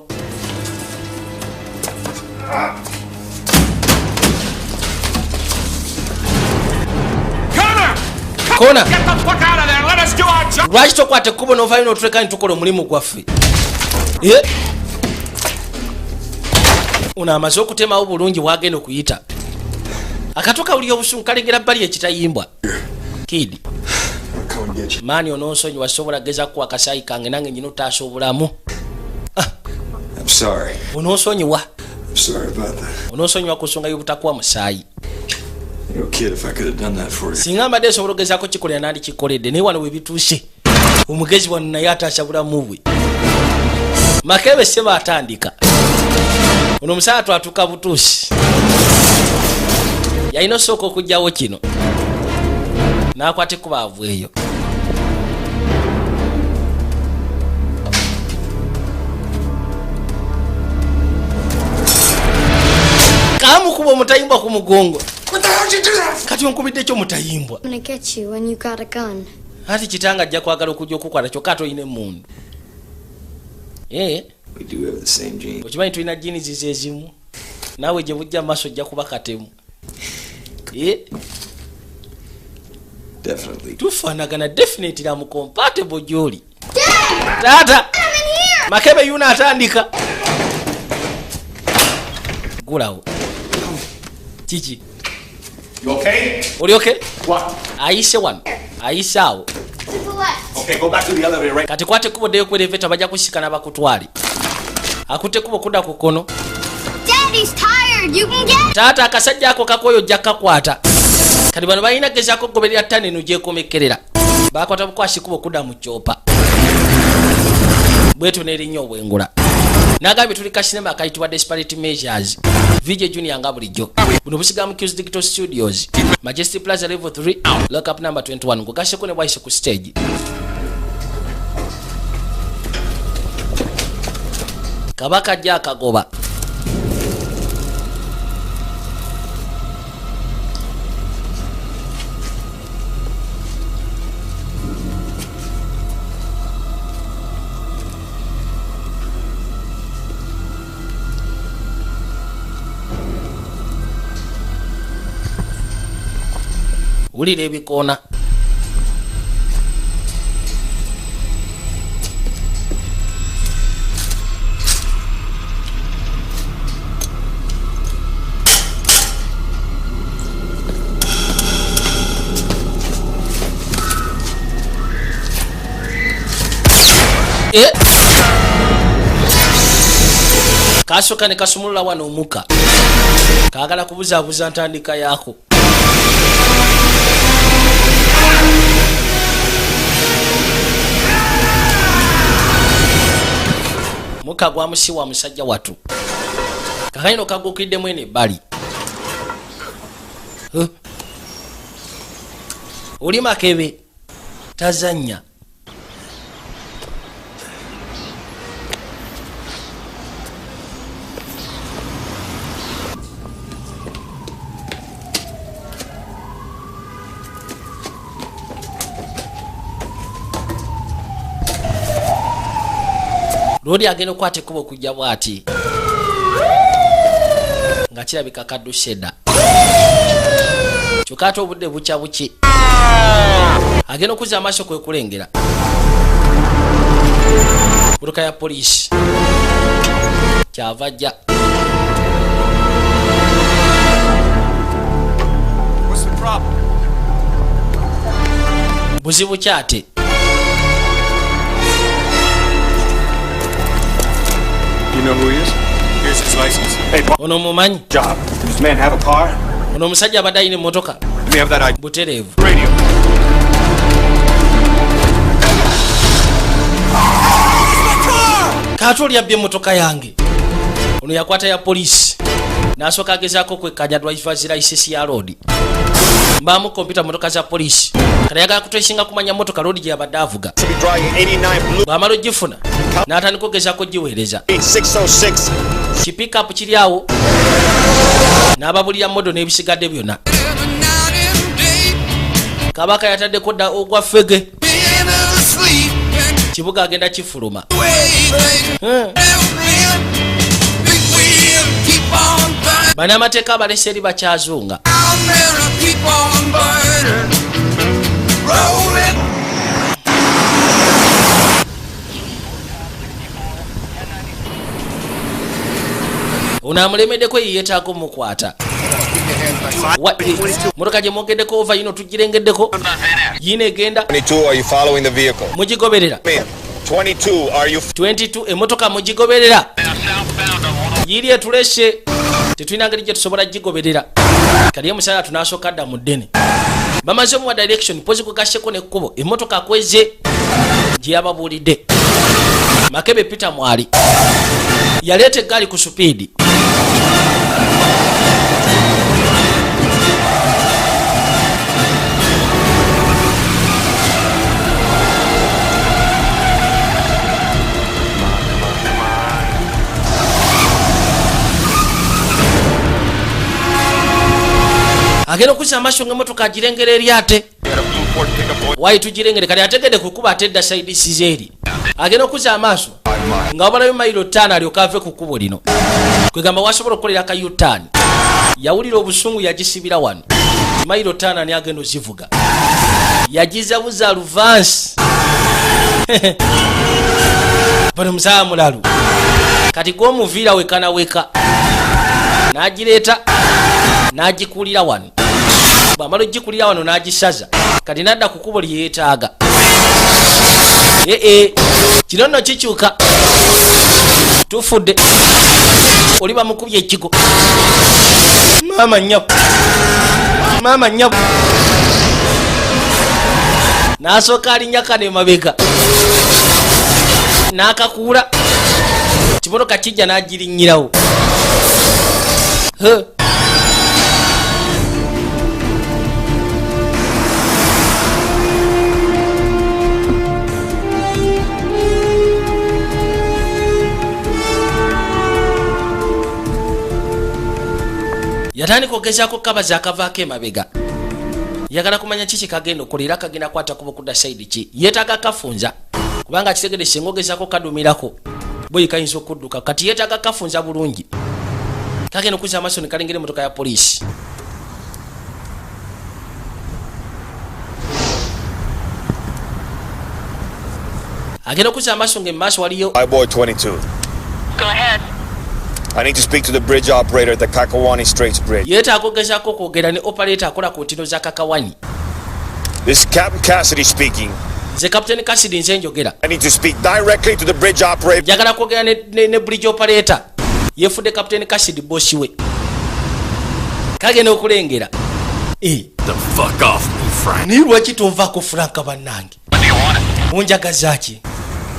Kona! Get the fuck out of there! Let us do our job! Lwaki tokwata ekkubo n'ovaayo n'otuleka ne tukola omulimu gwaffe? Ono amaze okutemawo bulungi bwagenda okuyita. Akato kawulira obusungu kalengera bbali ekitayimbwa. Kid. Maani onoonsonyi wasobola geza kuwa akasaayi kange nange nyina otaasa obulamu. I'm sorry. Onoonsonyiwa. I'm sorry about that. Onoonsonyiwa ku nsonga y'obutakuwa musaayi. You know, kid, if I could have done that for you. Singa mbadde nsobola ogezaako kikolera nandi kikoledde naye wano we bituuse. Omugezi wano naye ataasa bulamu bwe. Makebe seba atandika. Ono omusaala twatuuka butuusi. Yalina osooka okugyawo kino. N'akwata ekkuba avweeyo. Kamukuba omutayimbwa ku mugongo. Kati onkubidde ekyo mutayimbwa. I'm gonna get you when you got a gun. Ati kitanga ajja kwagala okujja okukwata kyokka ate oyina emmundu. We do have the same gene. Okimanyi tulina jini zize ezimu. Naawe gye bujja maaso ojja kuba katemu. Definitely. Tufaanagana definitely am compatible gy'oli. Taata! Makebe yuna atandika. Gulawo. Kiki? You okay? Oli okay? What? Ayise wano. Ayise awo. Okay, go back to the elevator right. Kati kwate kubo ddeyo ku elevator bajja kusikana bakutwale. Akutte kubo kudda ku kkono. Daddy's tired. You can get. Taata akasajja ako kakoyo ojja kakwata. Kati bano balina gezaako okugoberera ttani eno gyekomekkerera. Bakwata bukwasi kubo kudda mu kyopa. Bwetu n'erinnya obwengula. Nagambye tuli ka sinema akayitibwa Desperate Measures. VJ Junior nga bulijjo. Buno busiga mu Kyaasi Digital Studios. Majesty Plaza Level 3. Lock up number 21. Ngugaseko ne bwayise ku stage. Kabaka ajja akagoba. Wulira ebikoona. Kasooka ne kasumulula wano omuka. Kaagala kubuzaabuza ntandika yaako. Muka gwamusiwa musajja watu. Kakayino kagukiddemu eno ebbali. Oli Makebe tazannya. Lodi agenda okwata ekkubo okujja bw'ati. Nga kirabika kadduseda. Kyokka ate obudde bukya buki. Agenda okuzza amaaso kwe kulengera. Buruka ya poliisi. Kyava ajja. What's the problem? Buzibu kyate. You know who he is? Here's his license. Hey, ono mumanyi job. Does this man have a car? ono musajja abadde ayina emmotoka Let me have that ID. butereevu. Radio. Kaatu oli abbye emmotoka yange. Ono yakwata ya polisi n'asooka agezaako kwekkanya drivers license ya loodi. Mbaamu kompyuta motoka za polisi kati yagala kutwesinga kumanya motoka loodi gye yabadde avuga. Bw'amala ogifuna n'atandika ogezaako giweereza. Kipikapu kiri awo n'ababulira modo n'ebisigadde byonna. Kabaka yataddeko dda ogwa fege. Kibuga agenda kifuluma. Banamateeka abalese eri bakyazunga. Ono amulemeddeko yeyeetaako mukwata. Motoka gye mwogeddeko ova yino tugirengeddeko. Yino egenda. 22, are you following the vehicle? Mugigoberera. 22, are you... 22, emotoka mugigoberera. Yiri etulese. Tetulina ngeri gye tusobola gigoberera. Kali omusala tunasooka dda mu ddene. Bamaze omuwa direction pozi kugasseko n'ekkubo. Emotoka akweze gye yababuulidde. Makebe Peter Mwali yaleeta eggaali ku supiidi. Agenda okuzza amaaso ng'emmotoka agirengera eri ate. Wayi tugirengere kali ategedde kukuba atedda sayidi sizeeri. Agenda okuzza amaaso nga wabalayo mayiro 5 alyoka ave ku kkubo lino. Kwegamba wasobola okukolera ka U-turn. Yawulira obusungu yagisibira wano. Mayiro 5 ani agenda ozivuga. Yagizabuza luvansi. Bano musaa mulalu. Kati gw'omuviira weka na weka. N'agireeta n'agikulira wano. Bw'amala ogikulira wano n'agisaza. Kati n'adda ku kkubo lye yeetaaga. Kino nno kikyuka. Tufudde. Oli bamukubye ekigo. Maama nnyabo. Maama nnyabo. N'asooka alinnya kano emabega. N'akakuula. Kimotoka kijja n'agirinnyirawo. Yatandika ogezaako kabaza akavaako emabega. Yagala kumanya kiki kagenda okolera kagenda kwata kuba kudda sayidi ki. Yeetaaga kafunza kubanga kitegedde singa ogezaako kadumirako boyi kayinza okudduka. Kati yeetaaga kafunza bulungi. Kagenda okuzza amaaso ne kalengera emmotoka ya poliisi. Agenda okuzza amaaso ng'emmaaso waliyo. My boy 22. Go ahead. I need to speak to the bridge operator at the Kakawani Straits Bridge. Yeetaaga ogezaako okwogera ne operator akola ku ntino za Kakawani. This is Captain Cassidy speaking. Nze Captain Cassidy nze njogera. I need to speak directly to the bridge operator. Njagala kwogera ne bridge operator. Yefudde Captain Cassidy bosi we. Kagenda okulengera. The fuck off me, Frank. Ni lwaki tonvaako Frank bannange? Onjagaza ki?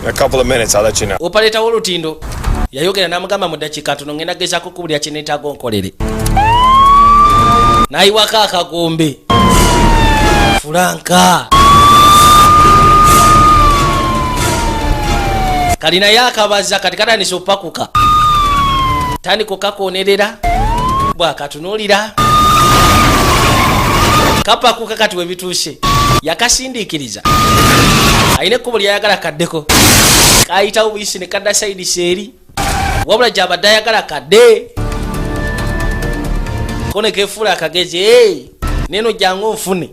In a couple of minutes, I'll let you know. Operator w'olutindo yayogera n'amugamba mu ddakiika ntono ngenda gezaako kubulira kye neetaaga onkolere. N'ayiwako akagombe. Franka. Kalina yakabaza kati katandise opakuka. Tandika okakoonerera. Bw'akatunuulira. Kapakuka kati we bituuse. Yakasindiikiriza. Ayina ekkubo lyayagala kaddeko. Kayitawo buyisi ne kadda sayidi seeri. Wabula gy'abadde ayagala kadde. Ko ne keefuula akagezi. Neno jangu onfune.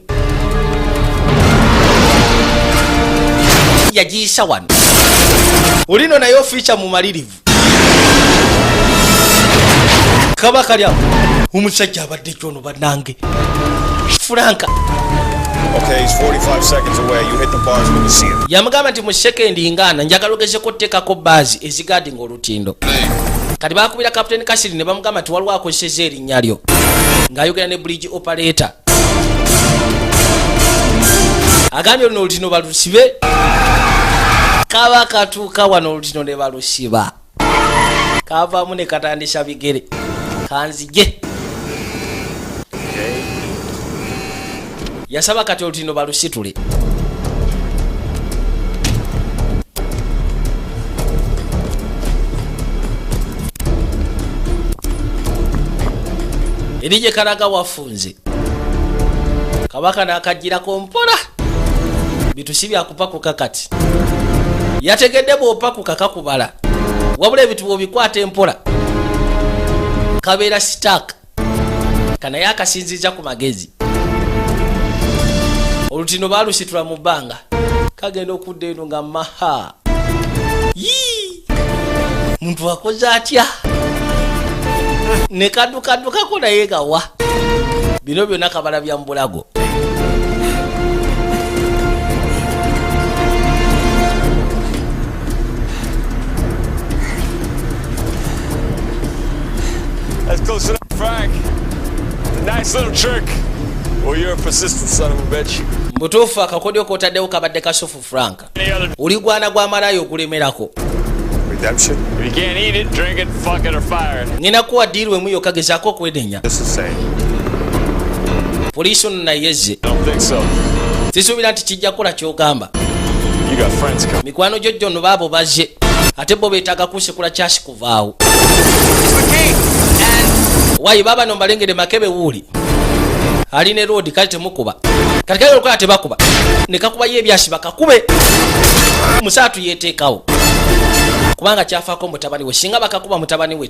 Yagiyisa wano. Olino naye ofiica mu malirivu. Kabaka lyawo. Omusajja abadde kyono bannange. Franka. Okay, he's 45 seconds away. You hit the bars when you see him. Yamugamba nti mu sekendi ngana njagala ogezeko okuteekako baazi ezigaadinga olutindo. Kati bakubira Captain Kasiri ne bamugamba nti waliwo akozeseza erinnya lyo ng'ayogera ne bridge operator. Agambye luno olutino balusibe. Kaba katuuka wano olutino ne balusiba. Kavaamu ne katandisa bigere. Kanzije. Yasaba kati olutino balusitule. Erije karaga wafunze. Kabaka n'akajjirako mpola. Bitusi byakupakuka kati. Yategedde bw'opakuka kakubala. Wabula ebitu bw'obikwata empola. Kabeera sitaaka. Kana yakasinziza ku magezi. Olutino baalusitula mu bbanga. Kagenda okudda eno nga maha. Yii! Muntu akoze atya? Ne kaddukako naye gawa. Bino byonna kabala bya mbulago. That's close enough, Frank. Nice little trick. Well, you're a persistent son of a bitch. Mbutuufu akakodyo kotaddewo kabadde kasufu Frank. Oli gwana gwa malayo okulemerako. Redemption? If you can't eat it, drink it, fuck it, or fire it. Nina kuwa deal we muyo kagezaako okwedenya. This is same. Police ono nayezze. I don't think so. Sisuubira nti kijja kukola ky'ogamba. You got friends coming. Mikwano jjojjo nno baabo bazze. Ate bo beetaaga kusekula Kyaasi kuvaawo. Wayi baba no mbalengere makebe wuuli. Ali ne road kali temukuba. Katika lyo kwa tebakuba. Ne kakuba ye byasi bakakube. Musatu yeteekawo. Kubanga kyafaako mutabani we singa bakakuba mutabani we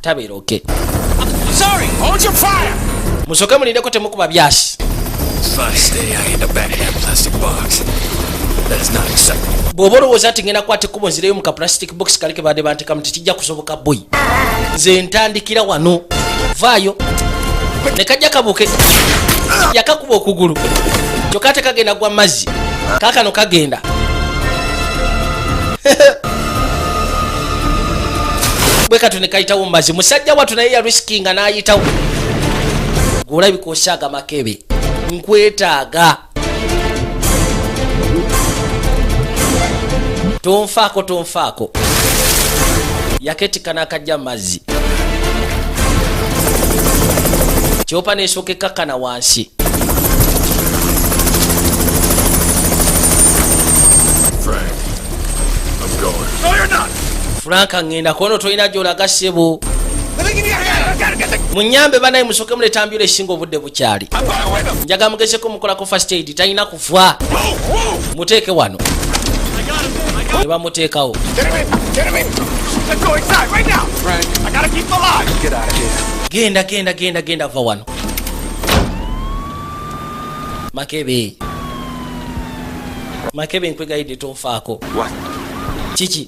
tabeera okay. Sorry, hold your fire. Musoke mulindeko temukuba byasi. First day I end up back in that plastic box. That is not acceptable. Bw'oba olowooza ati ngenda kwate kubo nzireyo mu ka plastic box kalike badde banteka muti kijja kusoboka boy. Nze ntandikira wano. Vaayo. Ne kajja kabuke. Yakakuba okugulu. Kyokka ate kagenda gwa mazzi. Kaakano kagenda. Bwe katu ne kayitawo mu mazzi. Musajja wattu naye yariskinga n'ayitawo. Gw'olabika osaaga makebe. Nkwetaaga. Tonfaako. Yaketika n'akajja mu mazzi. Kyopa n'esookeka kana wansi. Frank, I'm going. No, you're not. Frank ngenda kono toyina gy'olaga ssebo. Munyambe banaye musooke muleta ambulance esinga obudde bukyali. Njaga mugezeko mukolako first aid talina kufa. Muteeke wano. Ne bamuteekawo. Let's go inside right now. Frank, I gotta keep them alive. Get out of here. Genda va wano. Makebe nkwegayidde tonfaako. What? Kiki?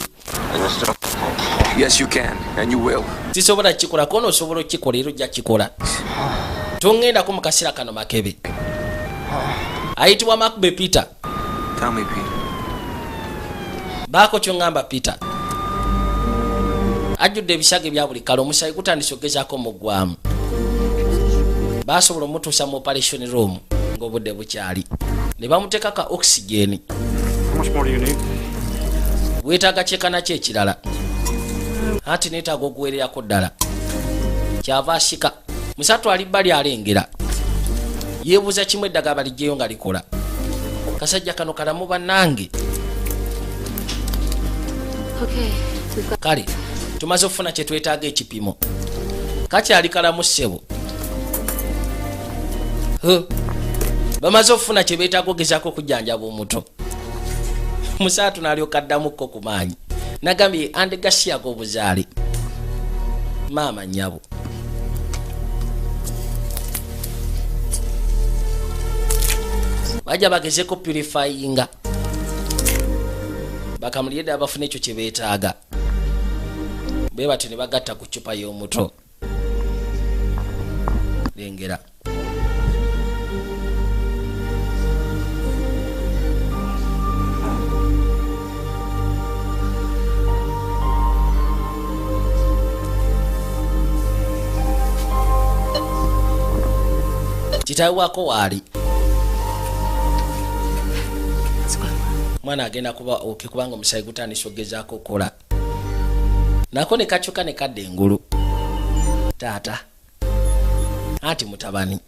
Yes, you can, and you will. Tisobola kikola kono osobola okikola era ojja kikola. Tongendako mu kaseera kano Makebe. Ayitibwa Makube Peter. Tell me, Pete. Baako kyongamba Peter. Ajjudde ebisage bya buli kale omusayi gutandise okugezaako muggwamu. Baasobola omutuusa mu operation room ng'obudde bukyali. Ne bamuteeka ka oxygen. How much more do you need? Weetaaga kyekana kye ekirala. Ati neetaaga okuweererako ddala. Kyava asika. Musatu ali bbali alengera. Yeebuuza kimu eddagala balijjeyo nga likola. Kasajja kano kalamu bannange. Kale, tumaze okufuna kye twetaaga ekipimo. Kakyali kalamu ssebo. Bamaze okufuna kye beetaaga ogezaako okujjanjaba omuto. Musaatu n'alyoka addamukko ku maanyi. Nagambye andegasiyaga obuzaale. Maama nnyabo. Bajja bagezeko purifyinga. Bakamulire ddala bafune ekyo kye beetaaga. Bwe batyo ne bagatta ku ccupa y'omuto. Lengera. kitaawe wako waali mwana agenda kuba okikubanga omusayi gutandisa ogezaako okola nako ne kakyuka ne kadda engulu taata anti mutabani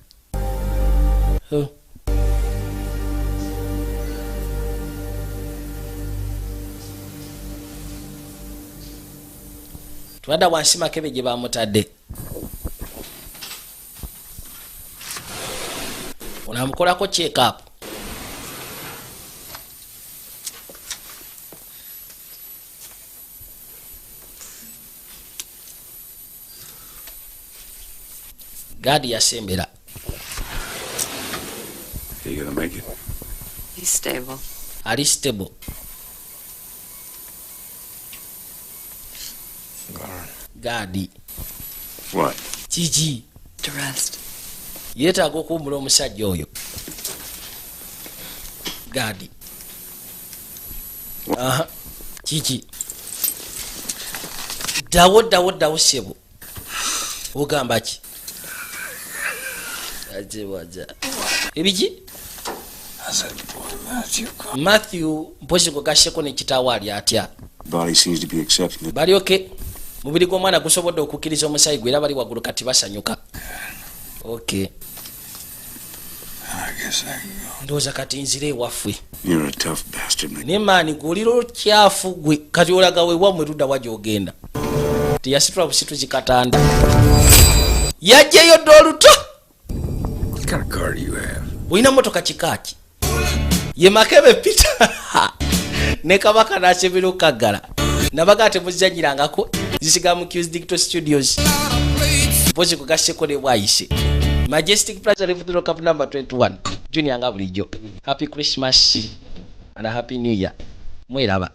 twadda wansi makebe gye bamutadde onamukolako check up Gadi yasembera. You gonna make it? He's stable. Ali stable. Gadi. What? Gigi. To rest. Yetaaga okuwummula omusajja oyo. Gadi. Aha. Gigi. Dawo sebo. Ogamba ki? Ajewaja. Ebiki? Matthew mpozi gasheko ne kitaawe ali atya. Body seems to be accepting it. Bali okay. Mubiri gw'omwana gusobodde okukkiriza omusayi gwe era bali waggulu kati basanyuka. Okay. Ndowooza kati nzire ewaffe. You're a tough bastard, man. Ne maani gw'olira olukyafu gwe kati olaga weewammwe ludda wa gy'ogenda. Teyasitula busitu kikatanda. Yajjeyo dda oluto. What kind of car do you have? Olina motoka kikaaki. Ye Makebe Peter. Ne Kabaka n'asebera okaggala. Nabaga temuzanyirangako zisiga mu Kyaasi Digital Studios. Mpozi kugaseko ne bwayise. Majestic Plaza Refutal Cup number 21. Junior nga bulijjo. Happy Christmas and a happy New Year. Mweraba.